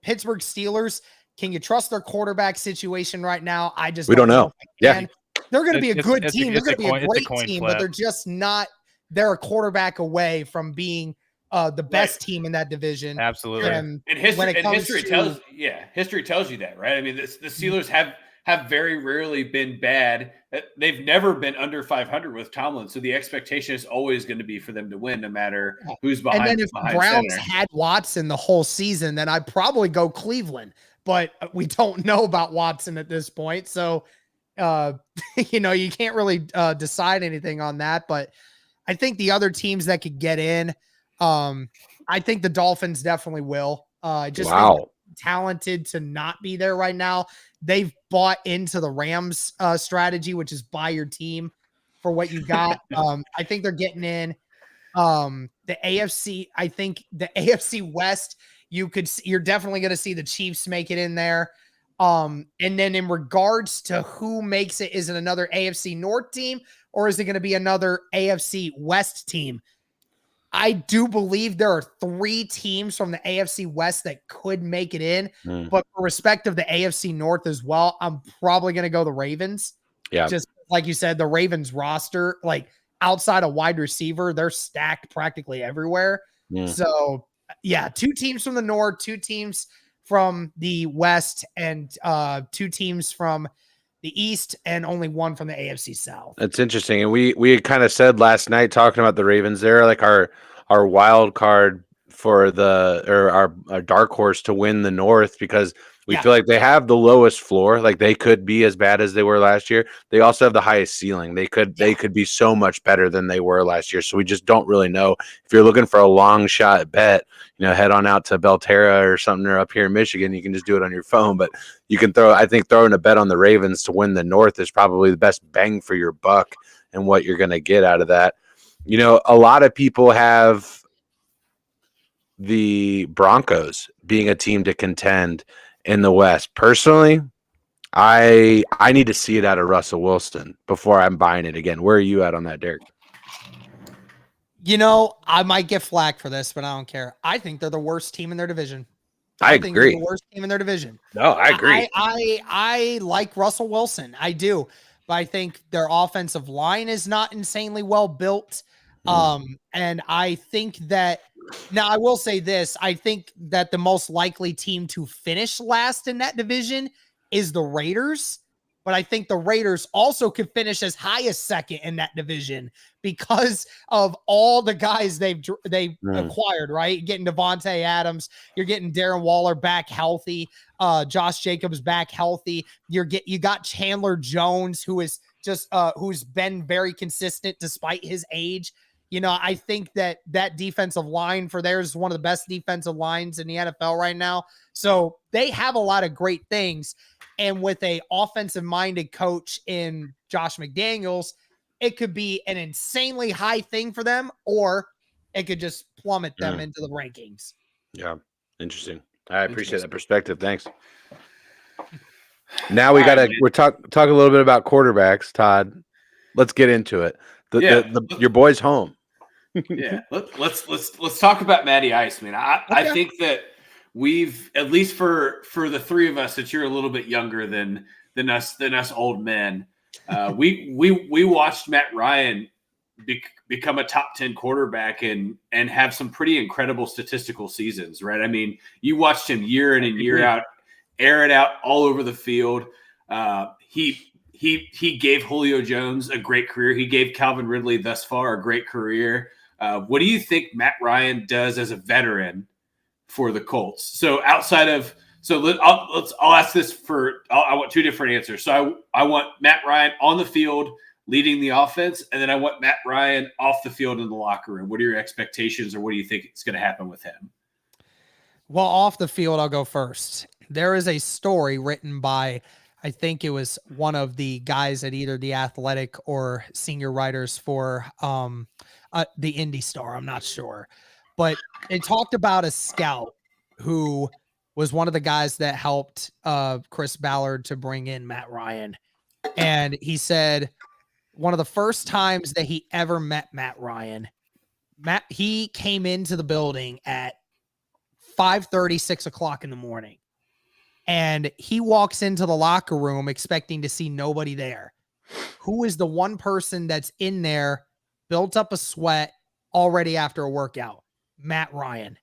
Speaker 6: Pittsburgh Steelers, can you trust their quarterback situation right now? We don't know. Yeah. They're going to be a good team. They're going to be a great team, but they're just not. They're a quarterback away from being the best team in that division. Absolutely. And history tells you that, right? I mean, the Steelers have very rarely been bad. They've never been under 500 with Tomlin, so the expectation is always going to be for them to win, no matter who's behind. And then if Browns had Watson the whole season, then I'd probably go Cleveland. But we don't know about Watson at this point, so. You can't really decide anything on that, but I think the other teams that could get in, I think the Dolphins definitely will. Just talented to not be there right now. They've bought into the Rams strategy, which is buy your team for what you got. I think they're getting in. The AFC, I think the AFC West, you're definitely going to see the Chiefs make it in there. And then in regards to who makes it, is it another AFC North team or is it going to be another AFC West team? I do believe there are 3 teams from the AFC West that could make it in, but for respect of the AFC North as well, I'm probably going to go the Ravens. Yeah. Just like you said, the Ravens roster, like outside of wide receiver, they're stacked practically everywhere. Yeah. So yeah, 2 teams from the North, 2 teams from the West, and 2 teams from the East, and only 1 from the AFC South. That's interesting. And we had kind of said last night, talking about the Ravens, they're like our wild card for our dark horse to win the North, because we feel like they have the lowest floor. Like they could be as bad as they were last year. They also have the highest ceiling. They could be so much better than they were last year. So we just don't really know. If you're looking for a long shot bet, head on out to Belterra or something, or up here in Michigan. You can just do it on your phone, but you can throwing a bet on the Ravens to win the North is probably the best bang for your buck and what you're going to get out of that. A lot of people have the Broncos being a team to contend in the West. Personally, I need to see it out of Russell Wilson before I'm buying it again. Where are you at on that, Derek? I might get flack for this, but I don't care. I think they're the worst team in their division. I
Speaker 7: think
Speaker 6: agree.
Speaker 7: they're the worst team in their division.
Speaker 6: No, I agree.
Speaker 7: I like Russell Wilson. I do. But I think their offensive line is not insanely well built. And I think that now I will say this. I think that the most likely team to finish last in that division is the Raiders. But I think the Raiders also could finish as high as second in that division because of all the guys they've acquired, right? Getting Devontae Adams, you're getting Darren Waller back healthy, Josh Jacobs back healthy. You got Chandler Jones, who is just who's been very consistent despite his age. I think that defensive line for theirs is one of the best defensive lines in the NFL right now. So they have a lot of great things. And with a offensive-minded coach in Josh McDaniels, it could be an insanely high thing for them, or it could just plummet them into the rankings.
Speaker 6: Yeah, interesting. I appreciate that perspective. Thanks. Now we're talk a little bit about quarterbacks, Todd. Let's get into it. Your boy's home.
Speaker 5: Yeah, let's talk about Matty Ice, man. I think that we've, at least for the three of us, that you're a little bit younger than us old men. We watched Matt Ryan become a top 10 quarterback and have some pretty incredible statistical seasons, right? I mean, you watched him year in and year out, air it out all over the field. He gave Julio Jones a great career. He gave Calvin Ridley thus far a great career. What do you think Matt Ryan does as a veteran for the Colts? So outside of, I'll ask this I want two different answers. So I want Matt Ryan on the field leading the offense, and then I want Matt Ryan off the field in the locker room. What are your expectations, or what do you think is going to happen with him?
Speaker 7: Well, off the field, I'll go first. There is a story written by, I think it was one of the guys at either The Athletic or senior writers for the Indy Star. I'm not sure. But it talked about a scout who was one of the guys that helped Chris Ballard to bring in Matt Ryan. And he said one of the first times that he ever met Matt Ryan, he came into the building at 5:30, 6 o'clock in the morning. And he walks into the locker room expecting to see nobody there. Who is the one person that's in there, built up a sweat already after a workout? Matt Ryan.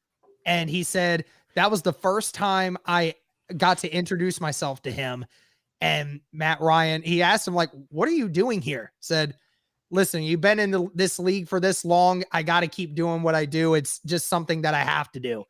Speaker 7: And he said that was the first time I got to introduce myself to him. And Matt Ryan, he asked him, like, what are you doing here? Said, listen, you've been in this league for this long. I got to keep doing what I do. It's just something that I have to do.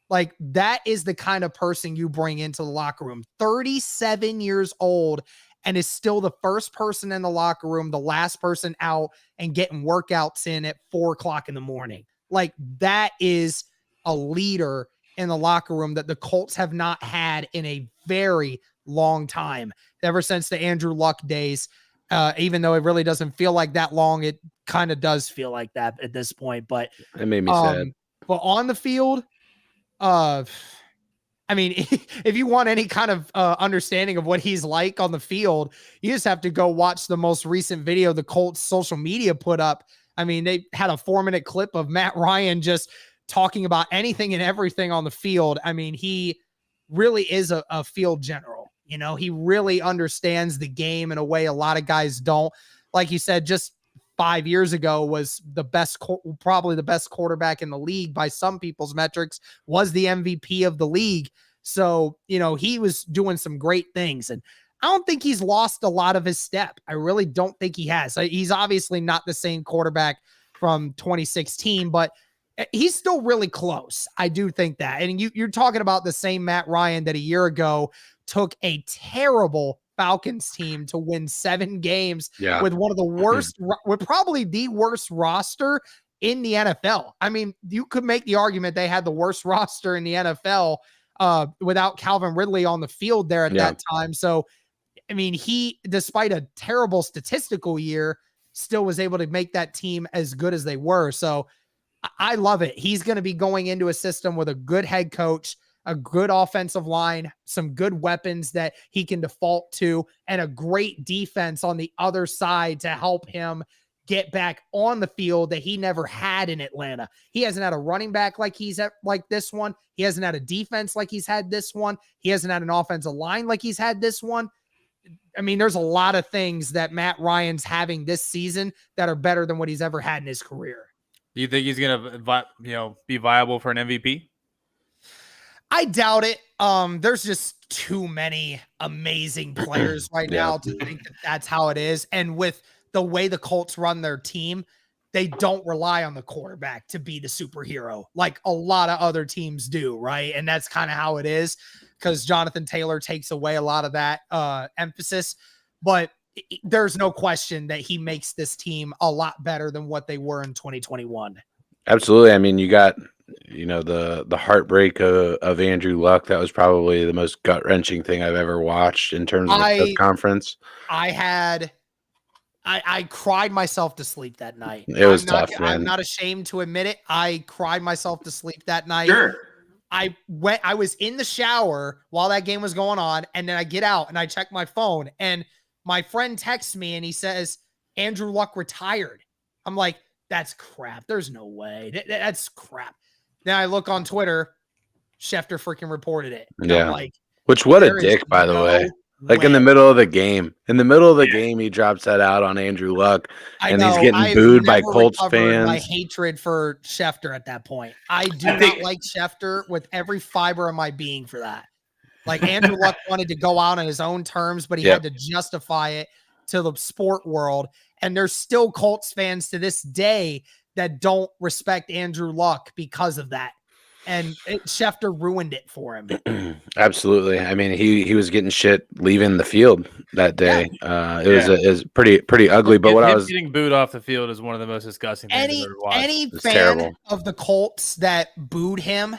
Speaker 7: Like, that is the kind of person you bring into the locker room. 37 years old and is still the first person in the locker room, the last person out, and getting workouts in at 4 o'clock in the morning. Like, that is a leader in the locker room that the Colts have not had in a very long time, ever since the Andrew Luck days. Even though it really doesn't feel like that long, it kind of does feel like that at this point. But
Speaker 6: it made me sad.
Speaker 7: But on the field, I mean, if you want any kind of understanding of what he's like on the field, you just have to go watch the most recent video the Colts social media put up. I mean, they had a 4-minute clip of Matt Ryan just talking about anything and everything on the field. I mean, he really is a field general. You know, he really understands the game in a way a lot of guys don't. Like you said, just 5 years ago was probably the best quarterback in the league by some people's metrics, was the MVP of the league. So, you know, he was doing some great things, and I don't think he's lost a lot of his step. I really don't think he has. He's obviously not the same quarterback from 2016, but he's still really close. I do think that. And you're talking about the same Matt Ryan that a year ago took a terrible Falcons team to win 7 games with one of the worst, with probably the worst roster in the NFL. I mean, you could make the argument they had the worst roster in the NFL without Calvin Ridley on the field there at that time. So, I mean, he, despite a terrible statistical year, still was able to make that team as good as they were. So I love it. He's going to be going into a system with a good head coach, a good offensive line, some good weapons that he can default to, and a great defense on the other side to help him get back on the field that he never had in Atlanta. He hasn't had a running back like he's at, like this one. He hasn't had a defense like he's had this one. He hasn't had an offensive line like he's had this one. I mean, there's a lot of things that Matt Ryan's having this season that are better than what he's ever had in his career.
Speaker 8: Do you think he's going to, be viable for an MVP?
Speaker 7: I doubt it. There's just too many amazing players right now to think that that's how it is. And with the way the Colts run their team, they don't rely on the quarterback to be the superhero like a lot of other teams do, right? And that's kind of how it is because Jonathan Taylor takes away a lot of that emphasis. But there's no question that he makes this team a lot better than what they were in 2021.
Speaker 6: Absolutely. I mean, you got the heartbreak of Andrew Luck. That was probably the most gut-wrenching thing I've ever watched in terms of the conference.
Speaker 7: I cried myself to sleep that night.
Speaker 6: It was tough, man.
Speaker 7: I'm not ashamed to admit it. I cried myself to sleep that night.
Speaker 5: Sure.
Speaker 7: I was in the shower while that game was going on, and then I get out and I check my phone, and my friend texts me and he says, Andrew Luck retired. I'm like, that's crap. There's no way. That's crap. Then I look on Twitter, Schefter freaking reported it. And
Speaker 6: yeah.
Speaker 7: I'm like,
Speaker 6: which what a dick, by the way. Like in the middle of the game. In the middle of the game, he drops that out on Andrew Luck, and he's getting booed by Colts fans.
Speaker 7: My hatred for Schefter at that point. I do not like Schefter with every fiber of my being for that. Like Andrew Luck wanted to go out on his own terms, but he had to justify it to the sport world. And there's still Colts fans to this day that don't respect Andrew Luck because of that. And Schefter ruined it for him.
Speaker 6: Absolutely. I mean, he was getting shit leaving the field that day. It was pretty ugly. But
Speaker 8: getting booed off the field is one of the most disgusting things I've ever watched.
Speaker 7: Any fan of the Colts that booed him,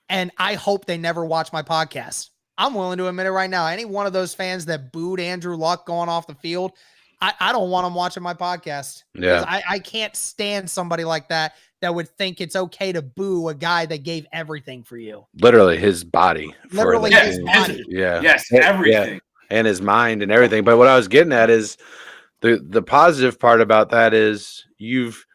Speaker 7: and I hope they never watch my podcast. I'm willing to admit it right now. Any one of those fans that booed Andrew Luck going off the field, I don't want them watching my podcast.
Speaker 6: Yeah.
Speaker 7: I can't stand somebody like that would think it's okay to boo a guy that gave everything for you.
Speaker 6: Literally his body.
Speaker 7: Literally his body.
Speaker 6: Yeah.
Speaker 5: Yes, everything.
Speaker 6: Yeah. And his mind and everything. But what I was getting at is the positive part about that is you've,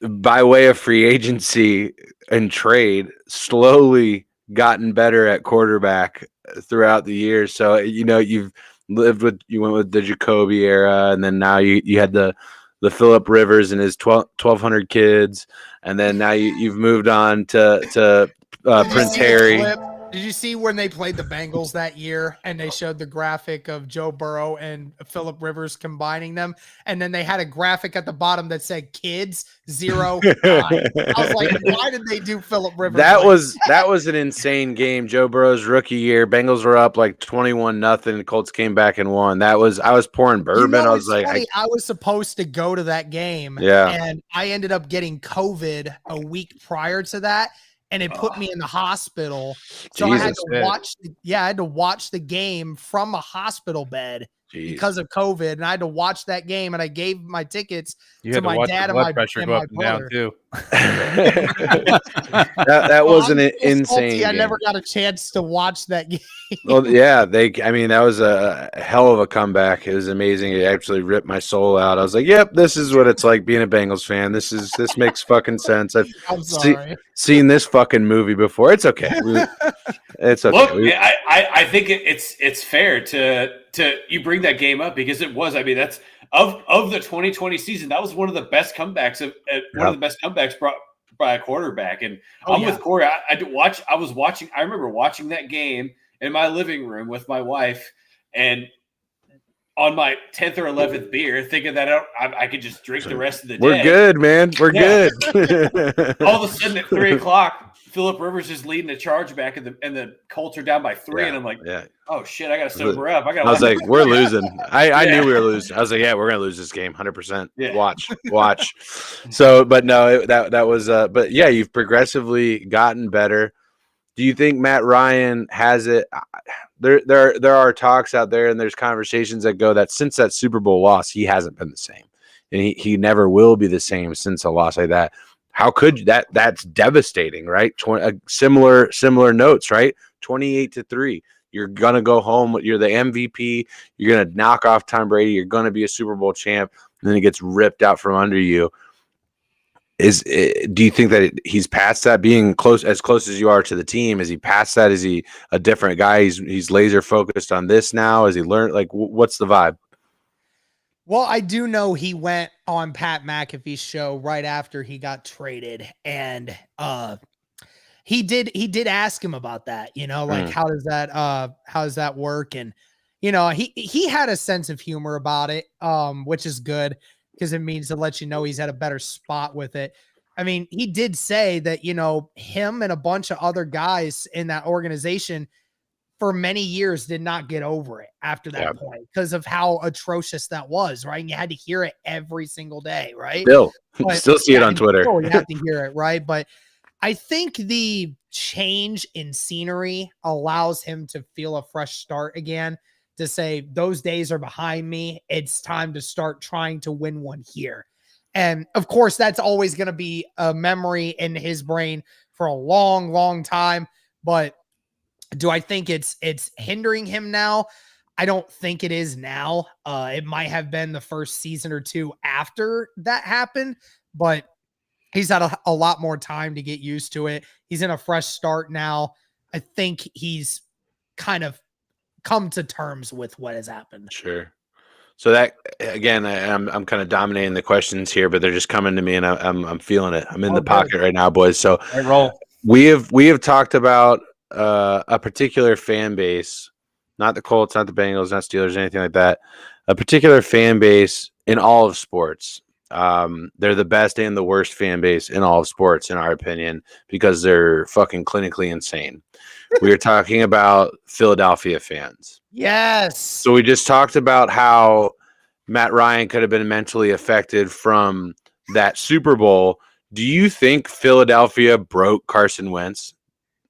Speaker 6: by way of free agency and trade, slowly gotten better at quarterback throughout the years. So, you went with the Jacoby era, and then now you had the Phillip Rivers and his 1,200 kids, and then now you've moved on to Prince Harry.
Speaker 7: Did you see when they played the Bengals that year and they showed the graphic of Joe Burrow and Phillip Rivers combining them? And then they had a graphic at the bottom that said kids 0. I was like, why did they do Phillip Rivers?
Speaker 6: That was an insane game. Joe Burrow's rookie year. Bengals were up like 21-0. Colts came back and won. I was pouring bourbon. I was like,
Speaker 7: I was supposed to go to that game.
Speaker 6: Yeah.
Speaker 7: And I ended up getting COVID a week prior to that. And it put me in the hospital. So I had to watch the game from a hospital bed because of COVID. And I had to watch that game. And I gave my tickets to my dad and my brother.
Speaker 8: Too.
Speaker 6: that was an insane game.
Speaker 7: I never got a chance to watch that game.
Speaker 6: Well, yeah, that was a hell of a comeback. It was amazing. It actually ripped my soul out. I was like, "Yep, this is what it's like being a Bengals fan. This makes fucking sense."
Speaker 7: I'm sorry.
Speaker 6: Seen this fucking movie before. It's okay. It's okay.
Speaker 5: Look, I think it's fair to you bring that game up because it was. I mean, that's of the 2020 season. That was one of the best comebacks brought by a quarterback. And I'm with Corey. I remember watching that game in my living room with my wife, and on my 10th or 11th beer, thinking that I could just drink the rest of the day.
Speaker 6: We're good, man. We're good.
Speaker 5: All of a sudden at 3:00, Phillip Rivers is leading the charge back, and the Colts are down by 3, and I'm like, oh shit, I got to sober up. I was
Speaker 6: like, we're losing. I knew we were losing. I was like, yeah, we're gonna lose this game, 100%. Yeah. Watch. So, but no, that was. But yeah, you've progressively gotten better. Do you think Matt Ryan has it? There are talks out there, and there's conversations that go that since that Super Bowl loss, he hasn't been the same, and he never will be the same since a loss like that. How could that's devastating, right? Similar notes, right? 28-3. You're gonna go home. You're the MVP. You're gonna knock off Tom Brady. You're gonna be a Super Bowl champ. and then it gets ripped out from under you. Do you think that he's past that, being as close as you are to the team? Is he past that? Is he a different guy? He's laser focused on this now. Has he learned? Like, what's the vibe?
Speaker 7: Well, I do know he went on Pat McAfee's show right after he got traded, and he did ask him about that. Like how does that work? And he had a sense of humor about it, which is good, because it means to let you know he's at a better spot with it. I mean, he did say that, him and a bunch of other guys in that organization for many years did not get over it after that point because of how atrocious that was, right? And you had to hear it every single day, right? Still see it on Twitter. You have to hear it, right? But I think the change in scenery allows him to feel a fresh start again, to say those days are behind me. It's time to start trying to win one here. And of course, that's always going to be a memory in his brain for a long, long time. But do I think it's hindering him now? I don't think it is now. It might have been the first season or two after that happened, but he's had a lot more time to get used to it. He's in a fresh start now. I think he's kind of come to terms with what has happened.
Speaker 6: Sure. So that, again, I'm kind of dominating the questions here, but they're just coming to me, and I'm feeling it. I'm in the pocket right now, boys. So we have talked about a particular fan base, not the Colts, not the Bengals, not Steelers, anything like that. A particular fan base in all of sports. They're the best and the worst fan base in all of sports, in our opinion, because they're fucking clinically insane. We are talking about Philadelphia fans.
Speaker 7: Yes.
Speaker 6: So we just talked about how Matt Ryan could have been mentally affected from that Super Bowl. Do you think Philadelphia broke Carson Wentz?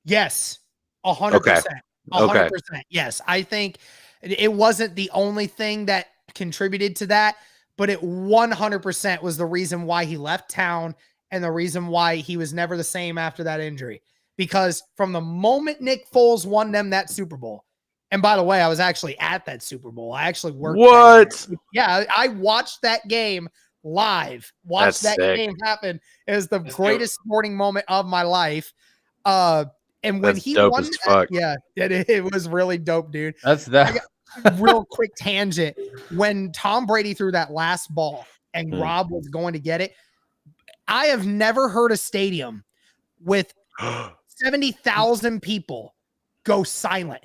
Speaker 7: Yes. 100%. 100%. Yes. I think it wasn't the only thing that contributed to that, but it 100% was the reason why he left town and the reason why he was never the same after that injury. Because from the moment Nick Foles won them that Super Bowl, and by the way, I was actually at that Super Bowl. I actually worked.
Speaker 6: What?
Speaker 7: Yeah, I watched that game live. Watched that game happen. It was the greatest sporting moment of my life. And when he won that, yeah, it was really dope, dude.
Speaker 8: That's that.
Speaker 7: Real quick tangent. When Tom Brady threw that last ball and Rob was going to get it, I have never heard a stadium with 70,000 people go silent.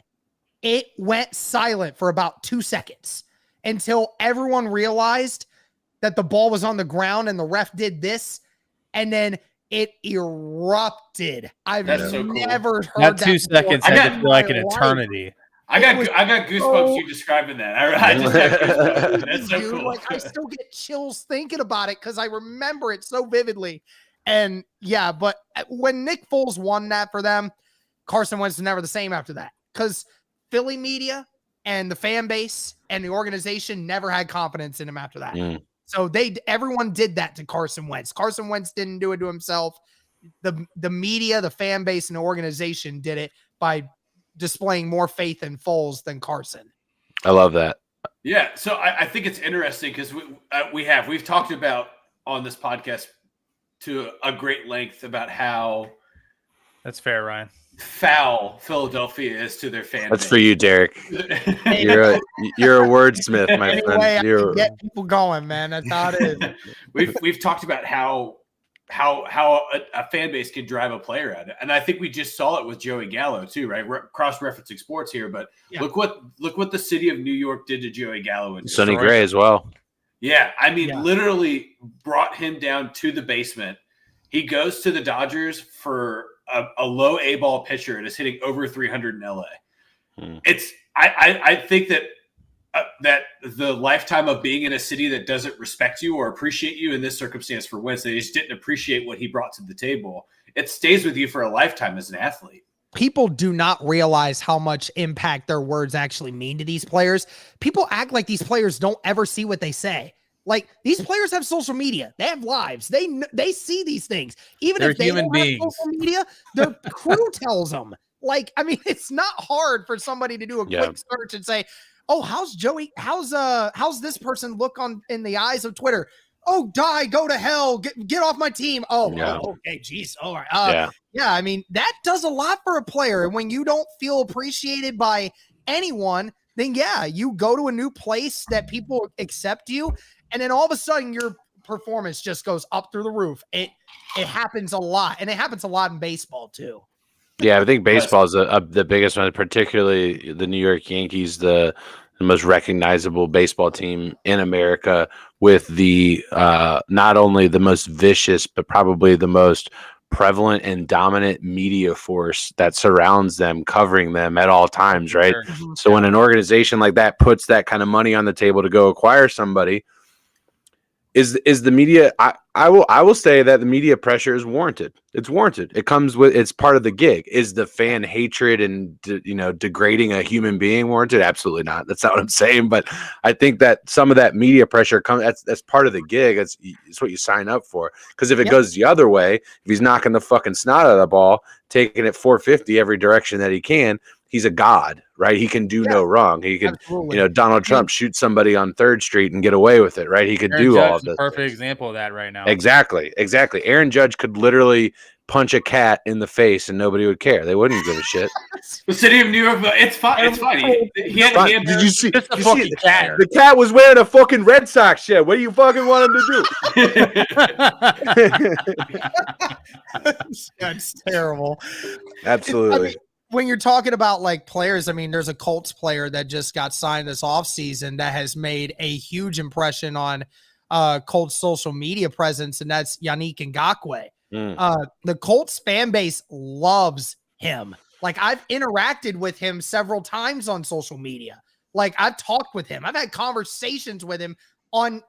Speaker 7: It went silent for about 2 seconds until everyone realized that the ball was on the ground and the ref did this, and then it erupted. I've never heard that
Speaker 8: 2 seconds had to feel like an eternity.
Speaker 5: I got goosebumps you describing that. I just have goosebumps. That's so cool.
Speaker 7: Like, I still get chills thinking about it because I remember it so vividly. And yeah, but when Nick Foles won that for them, Carson Wentz was never the same after that, because Philly media and the fan base and the organization never had confidence in him after that. So everyone did that to Carson Wentz. Carson Wentz didn't do it to himself. The media, the fan base, and the organization did it by displaying more faith in Foles than Carson.
Speaker 6: I love that.
Speaker 5: Yeah, so I think it's interesting because we've talked about on this podcast to a great length about how
Speaker 8: that's fair, Ryan.
Speaker 5: Foul Philadelphia is to their fan
Speaker 6: That's
Speaker 5: base.
Speaker 6: for you, Derek. You're a wordsmith, my friend.
Speaker 7: I can get people going, man. That's how it is.
Speaker 5: We've talked about how a fan base can drive a player out, and I think we just saw it with Joey Gallo too, right? We're cross-referencing sports here, but look what the city of New York did to Joey Gallo and
Speaker 6: Sonny Gray as well.
Speaker 5: Yeah, I mean, literally brought him down to the basement. He goes to the Dodgers for a low A ball pitcher and is hitting over 300 in LA. I think that the lifetime of being in a city that doesn't respect you or appreciate you in this circumstance for Wentz, they just didn't appreciate what he brought to the table. It stays with you for a lifetime as an athlete.
Speaker 7: People do not realize how much impact their words actually mean to these players. People act like these players don't ever see what they say. Like, these players have social media. They have lives. They see these things. Even if they don't have social media, their crew tells them. Like, I mean, it's not hard for somebody to do a quick search and say, Oh, how's Joey? How's this person look in the eyes of Twitter? Oh, die, go to hell, get off my team. Oh, okay, geez. All right. Yeah, I mean, that does a lot for a player. And when you don't feel appreciated by anyone, then yeah, you go to a new place that people accept you, and then all of a sudden your performance just goes up through the roof. It happens a lot, and it happens a lot in baseball too.
Speaker 6: Yeah, I think baseball is the biggest one, particularly the New York Yankees, the most recognizable baseball team in America, with the not only the most vicious, but probably the most prevalent and dominant media force that surrounds them, covering them at all times, right?
Speaker 7: Sure.
Speaker 6: So when an organization like that puts that kind of money on the table to go acquire somebody, is the media? I will say that the media pressure is warranted. It's warranted. It comes with, it's part of the gig. Is the fan hatred and degrading a human being warranted? Absolutely not. That's not what I'm saying. But I think that some of that media pressure comes. That's part of the gig. It's what you sign up for. Because if it goes the other way, if he's knocking the fucking snot out of the ball, taking it 450 every direction that he can, he's a god, right? He can do no wrong. He can, Donald Trump shoot somebody on 3rd Street and get away with it, right? He could do all of this.
Speaker 8: Perfect example of that right now.
Speaker 6: Exactly. Aaron Judge could literally punch a cat in the face and nobody would care. They wouldn't give a shit.
Speaker 2: The city of New York, it's fine. It's funny.
Speaker 6: Did you see?
Speaker 8: The cat.
Speaker 6: The cat was wearing a fucking Red Sox shirt. What do you fucking want him to do?
Speaker 7: That's terrible.
Speaker 6: Absolutely.
Speaker 7: I mean, when you're talking about like players, I mean, there's a Colts player that just got signed this offseason that has made a huge impression on Colts social media presence, and that's Yannick Ngakoue. The Colts fan base loves him. Like, I've interacted with him several times on social media. Like, I've talked with him. I've had conversations with him in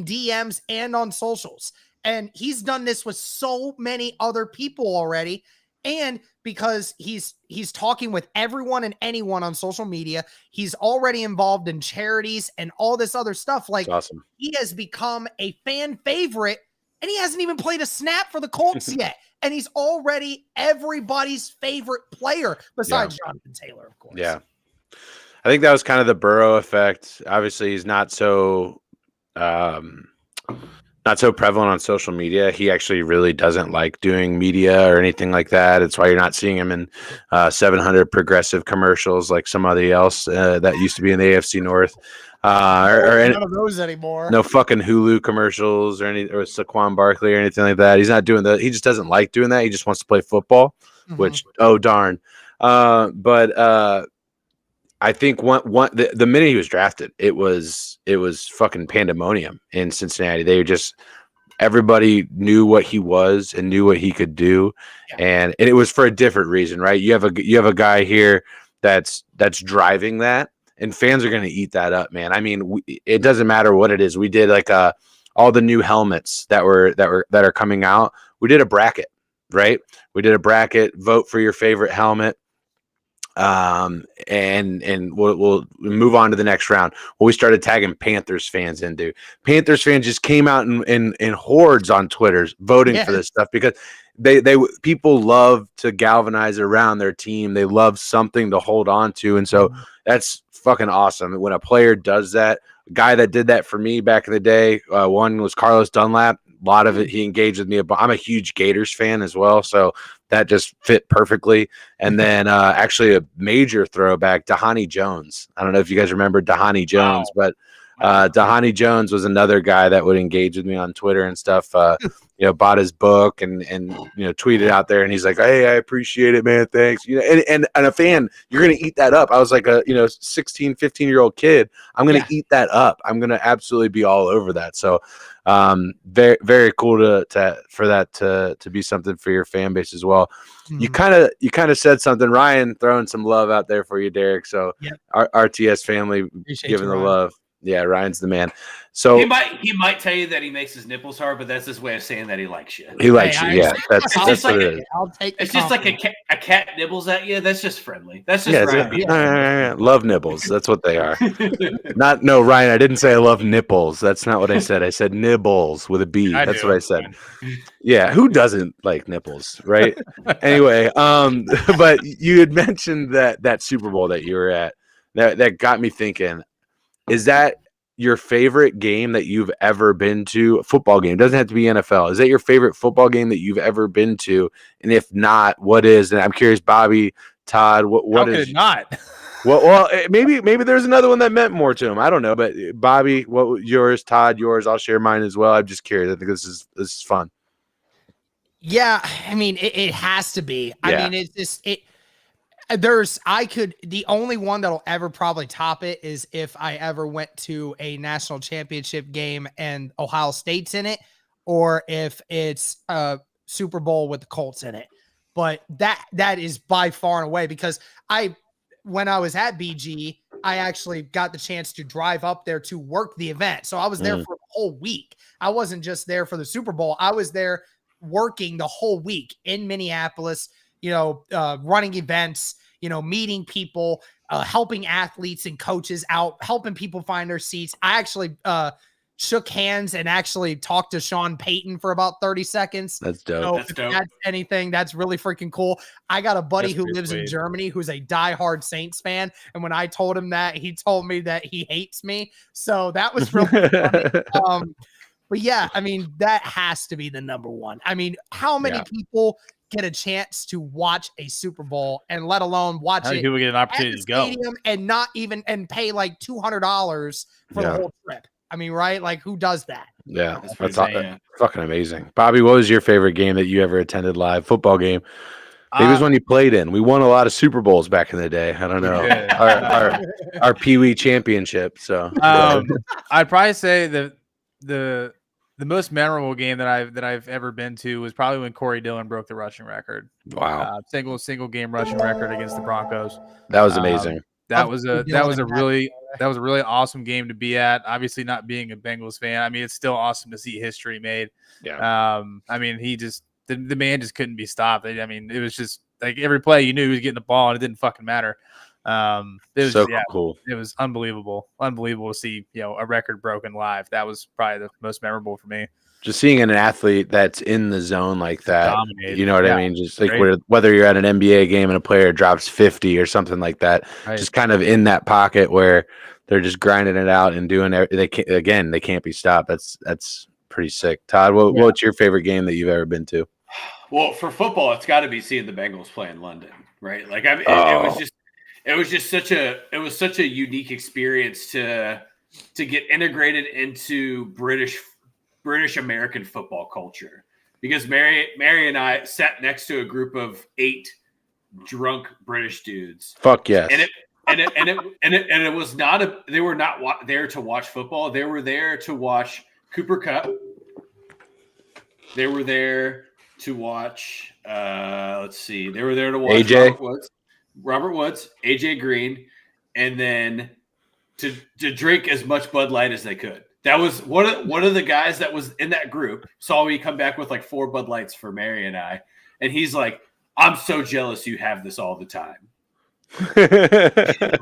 Speaker 7: DMs and on socials. And he's done this with so many other people already. And because he's talking with everyone and anyone on social media, he's already involved in charities and all this other stuff. Like,
Speaker 6: awesome.
Speaker 7: He has become a fan favorite, and he hasn't even played a snap for the Colts yet. And he's already everybody's favorite player besides Jonathan Taylor, of course.
Speaker 6: Yeah. I think that was kind of the Burrow effect. Obviously, he's not so prevalent on social media. He actually really doesn't like doing media or anything like that. It's why you're not seeing him in 700 progressive commercials like somebody else that used to be in the AFC North. Or
Speaker 7: none of those anymore.
Speaker 6: No fucking Hulu commercials or Saquon Barkley or anything like that. He's not doing that. He just doesn't like doing that. He just wants to play football, which, oh darn. But I think the minute he was drafted, it was fucking pandemonium in Cincinnati. They just, everybody knew what he was and knew what he could do, and it was for a different reason, right? You have a guy here that's driving that, and fans are going to eat that up, man. I mean, it doesn't matter what it is. We did like all the new helmets that are coming out. We did a bracket, right? We did a bracket. Vote for your favorite helmet. And we'll move on to the next round. Well, we started tagging Panthers fans into. Panthers fans just came out in hordes on Twitter voting for this stuff because people love to galvanize around their team. They love something to hold on to, and so that's fucking awesome. When a player does that, a guy that did that for me back in the day, one was Carlos Dunlap. A lot of it, he engaged with me. I'm a huge Gators fan as well, so that just fit perfectly. And then actually a major throwback, Dhani Jones. I don't know if you guys remember Dhani Jones, but Dhani Jones was another guy that would engage with me on Twitter and stuff. Bought his book and tweeted out there, and he's like, "Hey, I appreciate it, man. Thanks." And a fan, you're gonna eat that up. I was like a 16, 15-year-old kid. I'm gonna eat that up. I'm gonna absolutely be all over that. So very, very cool for that to be something for your fan base as well. You kind of said something, Ryan, throwing some love out there for you, Derek. So our RTS family giving the love. Yeah, Ryan's the man. So
Speaker 5: he might tell you that he makes his nipples hard, but that's his way of saying that he likes you.
Speaker 6: He likes you. Yeah, that's what it is.
Speaker 7: I'll take
Speaker 5: it's just like a cat nibbles at you. That's just friendly. That's just Ryan.
Speaker 6: Love nibbles. That's what they are. Ryan, I didn't say I love nipples. That's not what I said. I said nibbles with a B. That's what I said. Yeah, who doesn't like nipples, right? Anyway, but you had mentioned that Super Bowl that you were at. that got me thinking. Is that your favorite game that you've ever been to? A football game. It doesn't have to be NFL. Is that your favorite football game that you've ever been to? And if not, what is? And I'm curious, Bobby, Todd, what
Speaker 8: How
Speaker 6: is?
Speaker 8: could it not?
Speaker 6: Well, maybe there's another one that meant more to him. I don't know, but Bobby, what yours? Todd, yours? I'll share mine as well. I'm just curious. I think this is fun.
Speaker 7: Yeah, I mean, it has to be.
Speaker 6: Yeah.
Speaker 7: I mean, it's just the only one that'll ever probably top it is if I ever went to a national championship game and Ohio State's in it, or if it's a Super Bowl with the Colts in it. But that is by far and away, because when I was at BG, I actually got the chance to drive up there to work the event. So I was there for the whole week. I wasn't just there for the Super Bowl. I was there working the whole week in Minneapolis, running events, meeting people, helping athletes and coaches out, helping people find their seats. I actually shook hands and actually talked to Sean Payton for about 30 seconds.
Speaker 6: That's dope.
Speaker 7: So
Speaker 5: That's
Speaker 7: if
Speaker 5: dope.
Speaker 7: that's anything, that's really freaking cool. I got a buddy
Speaker 8: That's
Speaker 7: who
Speaker 8: pretty
Speaker 7: lives in
Speaker 8: sweet.
Speaker 7: Germany who's a diehard Saints fan. And when I told him that, he told me that he hates me. So that was really funny. But yeah, I mean, that has to be the number one. I mean, how many people get a chance to watch a Super Bowl, and let alone watch
Speaker 8: How many
Speaker 7: it
Speaker 8: people get an
Speaker 7: at
Speaker 8: opportunity
Speaker 7: the
Speaker 8: to go?
Speaker 7: stadium and not even and pay like $200 for the whole trip? I mean, right? Like, who does that?
Speaker 6: Yeah,
Speaker 8: That's
Speaker 6: that's
Speaker 8: insane.
Speaker 6: fucking amazing. Bobby, what was your favorite game that you ever attended live? Football game. Maybe it was one you played in. We won a lot of Super Bowls back in the day. I don't know.
Speaker 8: Yeah.
Speaker 6: Our Pee Wee championship. So
Speaker 8: I'd probably say the most memorable game that I've ever been to was probably when Corey Dillon broke the rushing record.
Speaker 6: wow,
Speaker 8: Single game rushing record against the Broncos.
Speaker 6: that was amazing.
Speaker 8: That was a really awesome game to be at. Obviously, not being a Bengals fan, I mean, it's still awesome to see history made.
Speaker 6: Yeah.
Speaker 8: I mean, the man just couldn't be stopped. I mean, it was just like every play you knew he was getting the ball, and it didn't fucking matter. It was
Speaker 6: so cool.
Speaker 8: It was unbelievable to see a record broken live. That was probably the most memorable for me.
Speaker 6: Just seeing an athlete that's in the zone like that,
Speaker 8: Dominate.
Speaker 6: you know what I mean? Just like
Speaker 8: Great.
Speaker 6: whether you're at an NBA game and a player drops 50 or something like that,
Speaker 8: Right.
Speaker 6: just kind of in that pocket where they're just grinding it out and doing they can't be stopped. That's pretty sick. Todd, what's your favorite game that you've ever been to?
Speaker 5: Well, for football, it's got to be seeing the Bengals play in London, right? Like, I mean, it was just such a unique experience to get integrated into British American football culture, because Mary and I sat next to a group of 8 drunk British dudes.
Speaker 6: Fuck yes.
Speaker 5: And it was not they were not there to watch football. They were there to watch Cooper Kupp. They were there to watch they were there to watch
Speaker 6: AJ.
Speaker 5: Robert Woods, AJ Green, and then to drink as much Bud Light as they could. That was one of the guys that was in that group saw me come back with like 4 Bud Lights for Mary and I, and he's like, "I'm so jealous you have this all the time."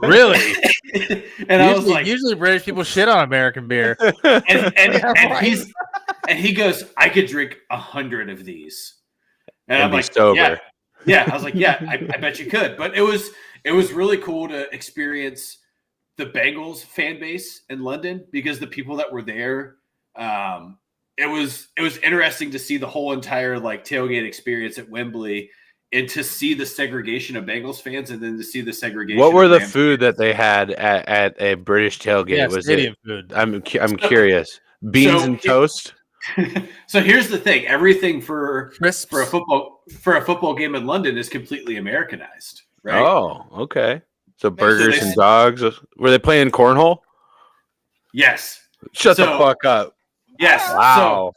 Speaker 8: Really?
Speaker 5: And I was like,
Speaker 8: usually British people shit on American beer.
Speaker 5: and he goes, "I could drink 100 of these," and I'm
Speaker 6: be
Speaker 5: like,
Speaker 6: sober.
Speaker 5: Yeah. I was like, yeah, I bet you could. But it was really cool to experience the Bengals fan base in London, because the people that were there, it was interesting to see the whole entire like tailgate experience at Wembley, and to see the segregation of Bengals fans, and then to see the segregation.
Speaker 6: What were
Speaker 5: of
Speaker 6: the
Speaker 5: Rams
Speaker 6: food
Speaker 5: fans.
Speaker 6: that they had at a British tailgate?
Speaker 8: Yeah,
Speaker 6: Was
Speaker 8: stadium
Speaker 6: it?
Speaker 8: food.
Speaker 6: I'm curious. Beans and toast.
Speaker 5: So here's the thing: everything for
Speaker 8: Crisps.
Speaker 5: a football game in London is completely Americanized, right?
Speaker 6: Oh, okay. So burgers
Speaker 5: they-
Speaker 6: and dogs. Were they playing cornhole?
Speaker 5: Yes.
Speaker 6: Shut the
Speaker 5: So-
Speaker 6: fuck up.
Speaker 5: Yes.
Speaker 6: Wow.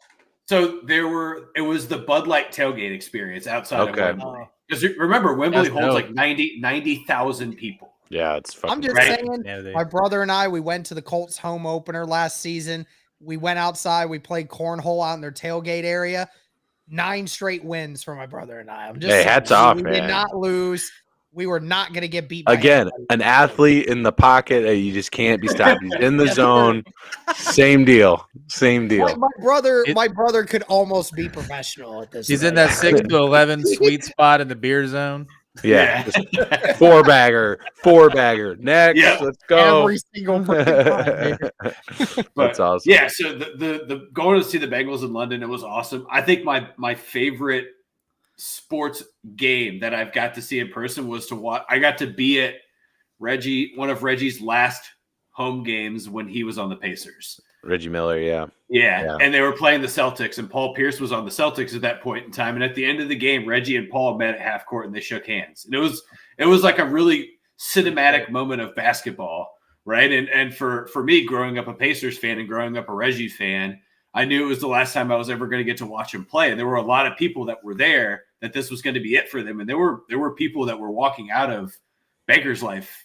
Speaker 5: So it was the Bud Light tailgate experience outside
Speaker 6: Okay.
Speaker 5: of Wembley. Because remember, Wembley
Speaker 8: That's
Speaker 5: holds
Speaker 8: dope.
Speaker 5: like 90,000 people.
Speaker 6: Yeah, it's fucking.
Speaker 7: I'm just
Speaker 5: Right.
Speaker 7: saying,
Speaker 8: Yeah, they-
Speaker 7: my brother and I, we went to the Colts home opener last season. We went outside. We played cornhole out in their tailgate area. 9 straight wins for my brother and I. I'm just
Speaker 6: Hey,
Speaker 7: saying,
Speaker 6: hats off,
Speaker 7: we
Speaker 6: man.
Speaker 7: did not lose. We were not going to get beat by
Speaker 6: Again,
Speaker 7: anybody.
Speaker 6: an athlete in the pocket that you just can't be stopped. He's in the zone. Same deal.
Speaker 7: My brother could almost be professional at this.
Speaker 8: He's in
Speaker 7: rate.
Speaker 8: that 6 to 11 sweet spot in the beer zone.
Speaker 6: Yeah. Four bagger. Next, let's go.
Speaker 7: Every single time,
Speaker 6: That's awesome.
Speaker 5: Yeah, so the going to see the Bengals in London, it was awesome. I think my favorite sports game that I've got to see in person was to watch. I got to be at one of Reggie's last home games when he was on the Pacers.
Speaker 6: Reggie Miller,
Speaker 5: yeah. And they were playing the Celtics, and Paul Pierce was on the Celtics at that point in time. And at the end of the game, Reggie and Paul met at half court and they shook hands. And it was like a really cinematic moment of basketball, right? And for me, growing up a Pacers fan and growing up a Reggie fan, I knew it was the last time I was ever going to get to watch him play. And there were a lot of people that were there that this was going to be it for them. And there were people that were walking out of Baker's life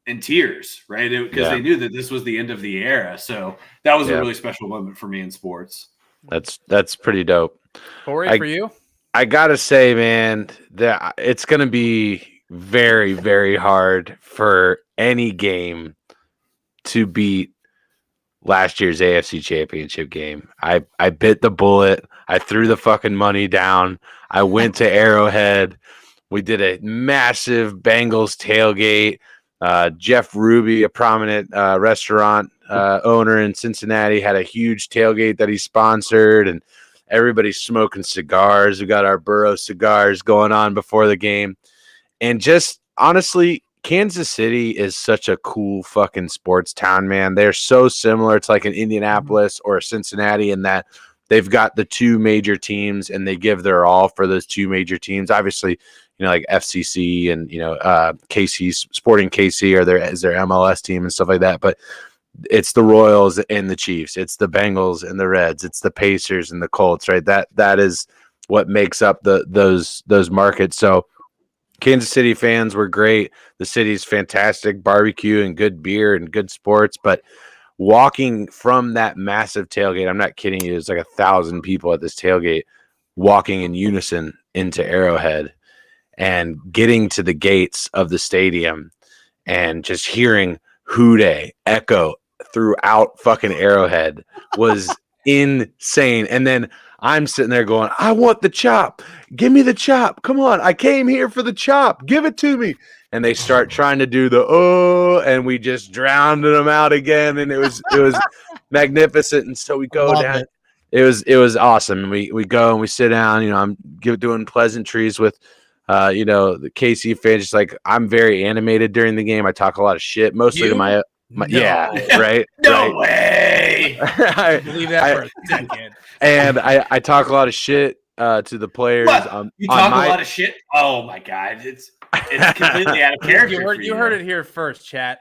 Speaker 5: in tears, right? Because they knew that this was the end of the era. So that was a really special moment for me in sports.
Speaker 6: That's pretty dope.
Speaker 8: Corey, for you?
Speaker 6: I gotta say, man, that it's gonna be very, very hard for any game to beat last year's AFC Championship game. I bit the bullet. I threw the fucking money down. I went to Arrowhead. We did a massive Bengals tailgate. Jeff Ruby, a prominent restaurant owner in Cincinnati, had a huge tailgate that he sponsored, and everybody's smoking cigars. We got our Burrow cigars going on before the game. And just honestly, Kansas City is such a cool fucking sports town, man. They're so similar. It's like an Indianapolis or a Cincinnati in that they've got the two major teams and they give their all for those two major teams. Obviously, like FCC and, KC, Sporting KC is their MLS team and stuff like that. But it's the Royals and the Chiefs. It's the Bengals and the Reds. It's the Pacers and the Colts, right? That is what makes up those markets. So Kansas City fans were great. The city's fantastic, barbecue and good beer and good sports. But walking from that massive tailgate, I'm not kidding you, there's like 1,000 people at this tailgate walking in unison into Arrowhead and getting to the gates of the stadium and just hearing Houday echo throughout fucking Arrowhead was insane. And then I'm sitting there going, I want the chop. Give me the chop. Come on. I came here for the chop. Give it to me. And they start trying to do and we just drowned them out again. And it was magnificent. And so we go down. It was awesome. We go and we sit down. I'm doing pleasantries with the KC fans. Just like, I'm very animated during the game. I talk a lot of shit, mostly to my right.
Speaker 5: No way.
Speaker 8: I believe that for a second.
Speaker 6: And I talk a lot of shit to the players.
Speaker 5: You talk a lot of shit? Oh my God. It's completely out of character.
Speaker 8: You heard it here first, chat.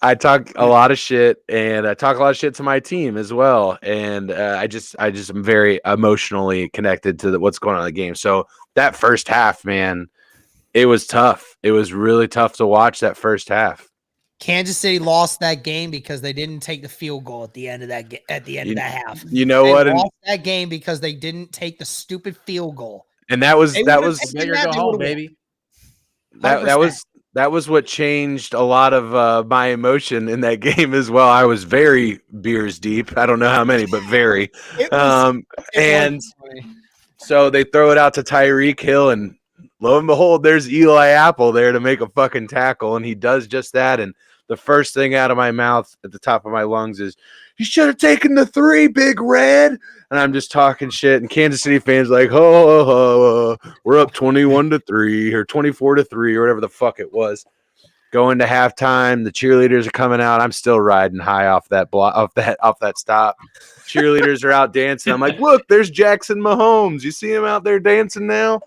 Speaker 6: I talk a lot of shit, and I talk a lot of shit to my team as well. And I just am very emotionally connected to what's going on in the game. So that first half, man, it was tough. It was really tough to watch that first half.
Speaker 7: Kansas City lost that game because they didn't take the field goal at the end of that half.
Speaker 6: You know
Speaker 7: they
Speaker 6: what?
Speaker 7: Lost that game because they didn't take the stupid field goal.
Speaker 6: And that was
Speaker 8: home, baby.
Speaker 6: That was what changed a lot of my emotion in that game as well. I was very beers deep. I don't know how many, but very. So they throw it out to Tyreek Hill, and lo and behold, there's Eli Apple there to make a fucking tackle, and he does just that. And the first thing out of my mouth at the top of my lungs is, "You should have taken the 3, Big Red." And I'm just talking shit, and Kansas City fans like, we're up 21-3 or 24-3 or whatever the fuck it was. Going to halftime, the cheerleaders are coming out. I'm still riding high off that stop. Cheerleaders are out dancing. I'm like, look, there's Jackson Mahomes. You see him out there dancing now?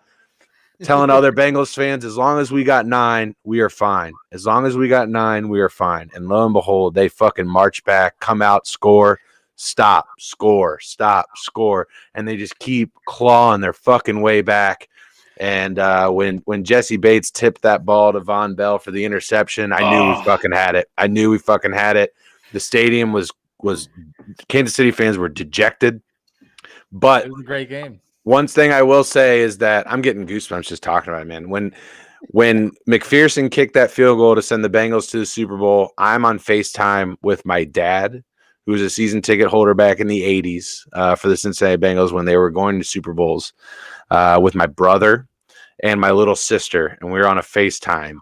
Speaker 6: Telling other Bengals fans, as long as we got 9, we are fine. As long as we got 9, we are fine. And lo and behold, they fucking march back, come out, score, stop, score, stop, score. And they just keep clawing their fucking way back. And when Jesse Bates tipped that ball to Von Bell for the interception, I knew we fucking had it. The stadium was Kansas City fans were dejected. But
Speaker 8: it was a great game.
Speaker 6: One thing I will say is that I'm getting goosebumps just talking about it, man. When McPherson kicked that field goal to send the Bengals to the Super Bowl, I'm on FaceTime with my dad, who was a season ticket holder back in the 80s for the Cincinnati Bengals when they were going to Super Bowls, with my brother and my little sister, and we were on a FaceTime.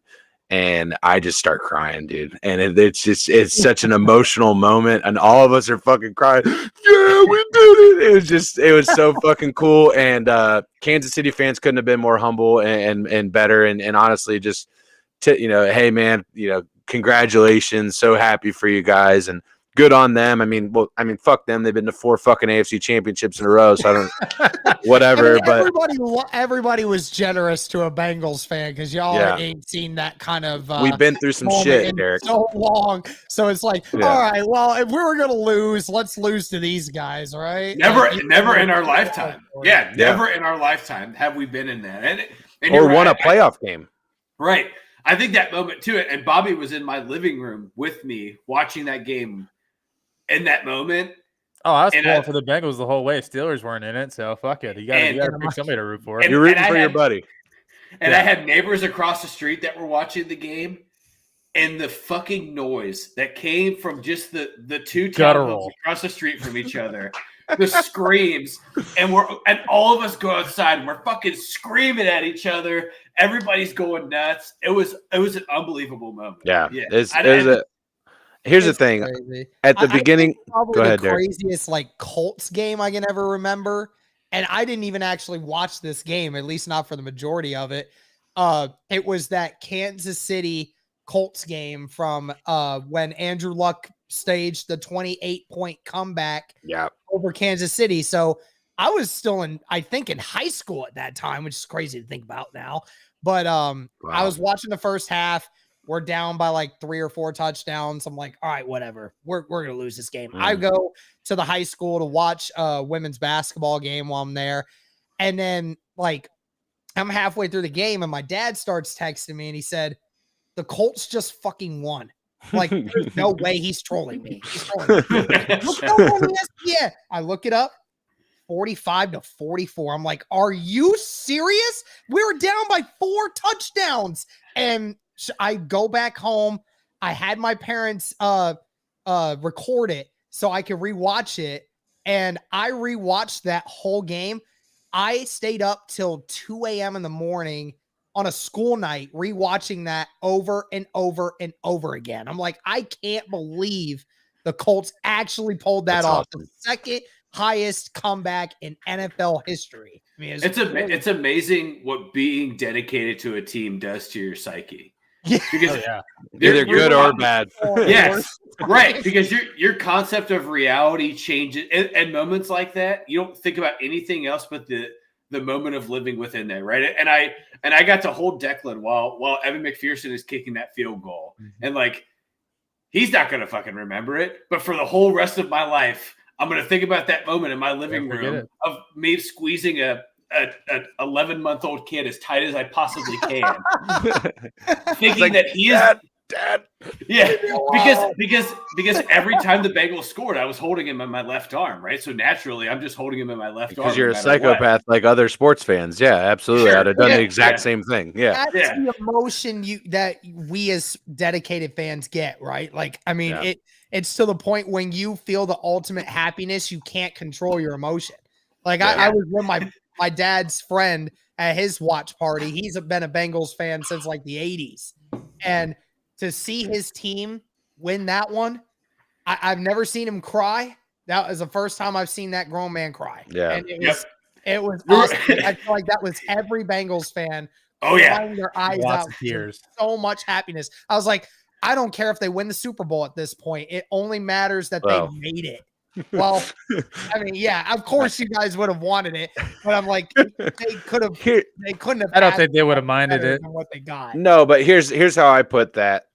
Speaker 6: And I just start crying, dude. And it's such an emotional moment. And all of us are fucking crying. Yeah, we did it. It was so fucking cool. And Kansas City fans couldn't have been more humble and better. And honestly, just, hey, man, congratulations. So happy for you guys. And good on them. I mean, fuck them. They've been to 4 fucking AFC championships in a row. So I don't, whatever. But
Speaker 7: everybody was generous to a Bengals fan because y'all ain't seen that kind of.
Speaker 6: We've been through some shit, Derek.
Speaker 7: So long. So it's like, all right, well, if we were gonna lose, let's lose to these guys, right?
Speaker 5: Never in our lifetime. Yeah, never in our lifetime have we been in that, and
Speaker 6: or won a playoff game.
Speaker 5: Right. I think that moment too, and Bobby was in my living room with me watching that game. In that moment,
Speaker 8: I was pulling for the Bengals the whole way. Steelers weren't in it, so fuck it. You got to pick somebody to root for.
Speaker 6: You're rooting for your buddy.
Speaker 5: And I had neighbors across the street that were watching the game, and the fucking noise that came from just the two townhomes across the street from each other, the screams, and all of us go outside and we're fucking screaming at each other. Everybody's going nuts. It was an unbelievable moment.
Speaker 6: Yeah. Here's the thing.
Speaker 7: Crazy.
Speaker 6: At the beginning,
Speaker 7: probably
Speaker 6: go ahead,
Speaker 7: the craziest Colts game I can ever remember. And I didn't even actually watch this game, at least not for the majority of it. It was that Kansas City Colts game from when Andrew Luck staged the 28-point comeback over Kansas City. So I was still in high school at that time, which is crazy to think about now. But I was watching the first half. We're down by 3 or 4 touchdowns. I'm like, all right, whatever. We're going to lose this game. I go to the high school to watch a women's basketball game while I'm there. And then I'm halfway through the game and my dad starts texting me and he said, the Colts just fucking won. There's no way he's trolling me. He's trolling me. Yeah. I look it up. 45-44. I'm like, are you serious? We were down by 4 touchdowns. And I go back home. I had my parents record it so I could rewatch it. And I rewatched that whole game. I stayed up till 2 a.m. in the morning on a school night, rewatching that over and over and over again. I'm like, I can't believe the Colts actually pulled that off. Awesome. The second highest comeback in NFL history. I mean,
Speaker 5: it's amazing what being dedicated to a team does to your psyche.
Speaker 7: Yeah.
Speaker 5: Because
Speaker 6: either good or bad.
Speaker 5: Yes, right. Because your concept of reality changes, and moments like that, you don't think about anything else but the moment of living within there, right? And I got to hold Declan while Evan McPherson is kicking that field goal, and he's not gonna fucking remember it, but for the whole rest of my life, I'm gonna think about that moment in my living room of me squeezing a 11-month-old kid as tight as I possibly can, thinking that he is
Speaker 6: Dad.
Speaker 5: Yeah, because every time the Bengals scored, I was holding him in my left arm, right? So naturally, I'm just holding him in my left arm.
Speaker 6: Because you're a psychopath like other sports fans. Yeah, absolutely. Sure. I'd have done the exact same thing. Yeah.
Speaker 7: That's the emotion that we as dedicated fans get, right? It's to the point when you feel the ultimate happiness, you can't control your emotion. I was with my dad's friend at his watch party. He's been a Bengals fan since the 80s. And to see his team win that one, I've never seen him cry. That was the first time I've seen that grown man cry.
Speaker 6: Yeah.
Speaker 7: And it was awesome. I feel like that was every Bengals fan crying their eyes out.
Speaker 8: Tears.
Speaker 7: So much happiness. I was like, I don't care if they win the Super Bowl at this point. It only matters that they made it. Well, of course you guys would have wanted it, but I'm like, they couldn't have.
Speaker 8: I don't think they would have minded it.
Speaker 7: What they got.
Speaker 6: No, but here's how I put that.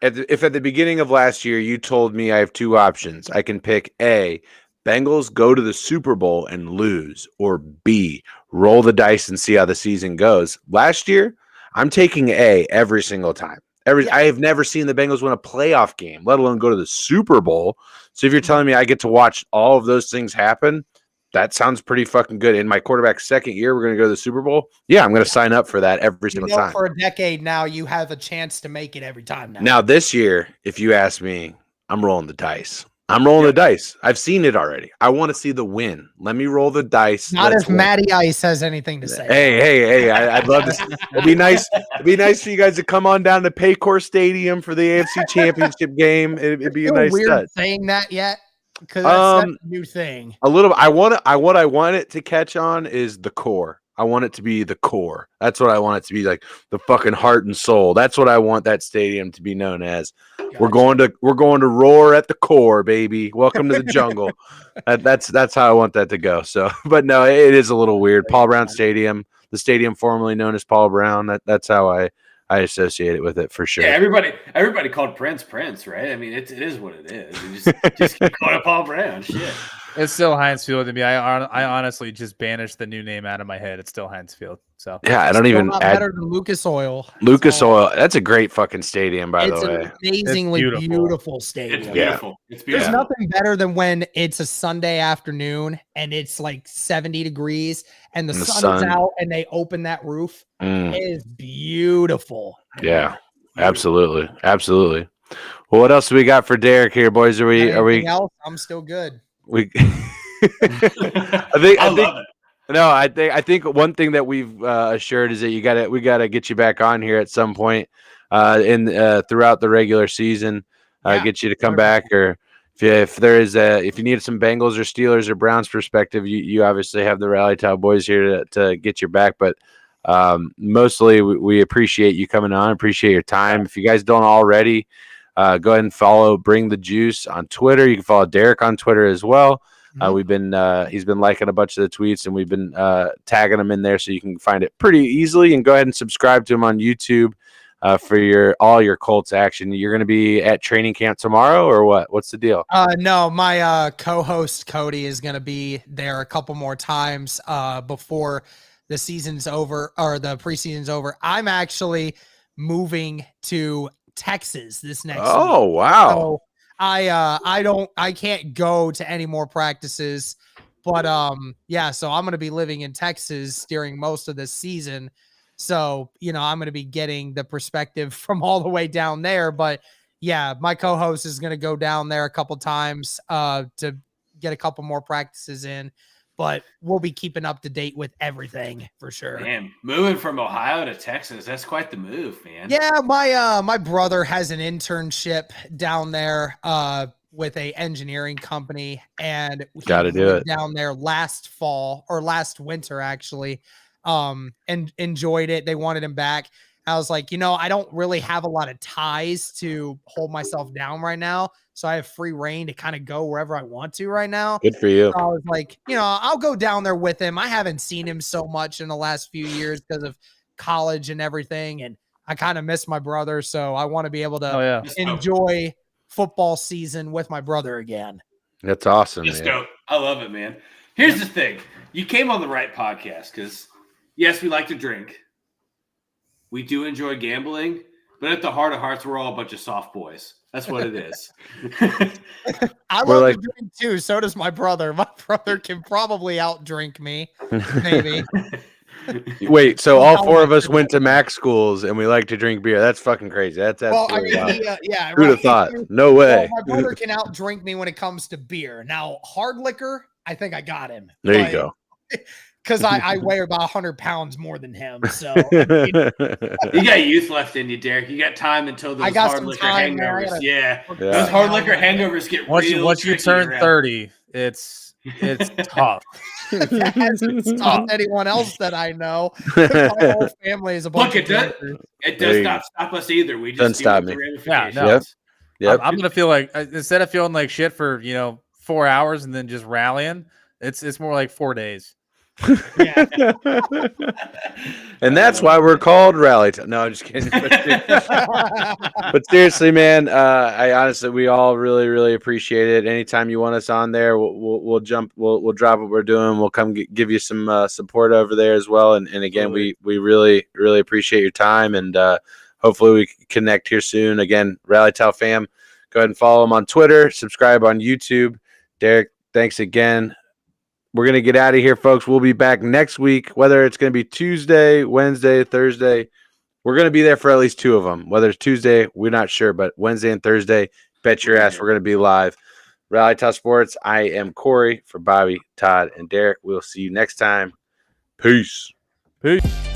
Speaker 6: If at the beginning of last year you told me I have two options, I can pick A, Bengals go to the Super Bowl and lose, or B, roll the dice and see how the season goes. Last year, I'm taking A every single time. I have never seen the Bengals win a playoff game, let alone go to the Super Bowl. So if you're telling me I get to watch all of those things happen, that sounds pretty fucking good. In my quarterback's second year, we're going to go to the Super Bowl. Yeah, I'm going to sign up for that every single time.
Speaker 7: For a decade now, you have a chance to make it every time now.
Speaker 6: Now this year, if you ask me, I'm rolling the dice. I'm rolling the dice. I've seen it already. I want to see the win. Let me roll the dice.
Speaker 7: Not if Matty Ice has anything to say.
Speaker 6: Hey! I'd love to. It'd be nice. It'd be nice for you guys to come on down to Paycor Stadium for the AFC Championship game. It'd be a nice
Speaker 7: weird
Speaker 6: touch.
Speaker 7: Saying that yet? Because that's a new thing.
Speaker 6: A little. What I want it to catch on is the core. I want it to be the core. That's what I want it to be, like the fucking heart and soul. That's what I want that stadium to be known as. Gotcha. We're going to roar at the core, baby. Welcome to the jungle. That's how I want that to go. So, but no, it is a little weird. Paul Brown Stadium, the stadium formerly known as Paul Brown. That's how I associate it with it for sure.
Speaker 5: Yeah, everybody called Prince, right? I mean, it is what it is. You just keep calling it Paul Brown. Shit.
Speaker 8: It's still Heinz Field to me. I honestly just banished the new name out of my head. It's still Heinz Field. So
Speaker 6: yeah, I don't even
Speaker 7: better than Lucas Oil.
Speaker 6: Lucas Oil. That's a great fucking stadium, by the way.
Speaker 7: It's an amazingly beautiful stadium.
Speaker 5: It's beautiful.
Speaker 6: Yeah.
Speaker 5: It's beautiful.
Speaker 7: There's nothing better than when it's a Sunday afternoon and it's like 70 degrees and the sun is out and they open that roof. It is beautiful.
Speaker 6: Yeah, absolutely. Well, what else do we got for Derek here, boys? Are we
Speaker 7: else? I'm still good.
Speaker 6: I think one thing that we've assured is that we gotta get you back on here at some point throughout the regular season. Get you to come back, or if you need some Bengals or Steelers or Browns perspective, you obviously have the Rally Towel boys here to get your back. But mostly we appreciate you coming on. Appreciate your time. If you guys don't already, go ahead and follow Bring the Juice on Twitter. You can follow Derek on Twitter as well. He's been liking a bunch of the tweets, and we've been tagging him in there, so you can find it pretty easily. And go ahead and subscribe to him on YouTube for all your Colts action. You're going to be at training camp tomorrow, or what? What's the deal?
Speaker 7: No, my co-host Cody is going to be there a couple more times before the season's over or the preseason's over. I'm actually moving to Texas this next week.
Speaker 6: Wow.
Speaker 7: So I can't go to any more practices, but so I'm going to be living in Texas during most of this season. So, I'm going to be getting the perspective from all the way down there, but yeah, my co-host is going to go down there a couple times to get a couple more practices in. But we'll be keeping up to date with everything for sure.
Speaker 5: Man, moving from Ohio to Texas, that's quite the move, man.
Speaker 7: Yeah, my brother has an internship down there with a engineering company, and
Speaker 6: got to do it
Speaker 7: down there last winter actually, and enjoyed it. They wanted him back. I was like, I don't really have a lot of ties to hold myself down right now. So I have free reign to kind of go wherever I want to right now.
Speaker 6: Good for you.
Speaker 7: So I was like, I'll go down there with him. I haven't seen him so much in the last few years because of college and everything. And I kind of miss my brother. So I want to be able to enjoy football season with my brother again.
Speaker 6: That's awesome.
Speaker 5: Just dope. I love it, man. Here's the thing. You came on the right podcast because, yes, we like to drink. We do enjoy gambling, but at the heart of hearts, we're all a bunch of soft boys. That's what it is.
Speaker 7: I love to drink too. So does my brother. My brother can probably outdrink me. Maybe.
Speaker 6: Wait, so all four of us went to Mac schools and we like to drink beer. That's fucking crazy. That's absolutely wild. Who'd have thought? No way.
Speaker 7: Well, my brother can outdrink me when it comes to beer. Now, hard liquor, I think I got him.
Speaker 6: There you go.
Speaker 7: Because I weigh about 100 pounds more than him. So
Speaker 5: you got youth left in you, Derek. You got time until those hard liquor hangovers. Yeah. Those hard liquor hangovers get
Speaker 8: once you turn 30, it's tough.
Speaker 7: It's tough. Anyone else that I know, my whole family is a bunch of drinkers.
Speaker 5: It does not stop us either. We just
Speaker 6: stop me.
Speaker 8: Yep. I'm gonna feel like instead of feeling like shit for 4 hours and then just rallying, it's more like 4 days.
Speaker 6: And that's why we're called Rally Time. No, I'm just kidding. But seriously, man, I honestly, we all really, really appreciate it. Anytime you want us on there, we'll jump, we'll drop what we're doing. We'll come give you some support over there as well. And again, we really, really appreciate your time, and hopefully we can connect here soon. Again, Rally Towel fam, go ahead and follow them on Twitter, subscribe on YouTube. Derek, thanks again. We're going to get out of here, folks. We'll be back next week, whether it's going to be Tuesday, Wednesday, Thursday. We're going to be there for at least two of them. Whether it's Tuesday, we're not sure, but Wednesday and Thursday, bet your ass we're going to be live. Rally Top Sports. I am Corey for Bobby, Todd, and Derek. We'll see you next time. Peace.
Speaker 8: Peace.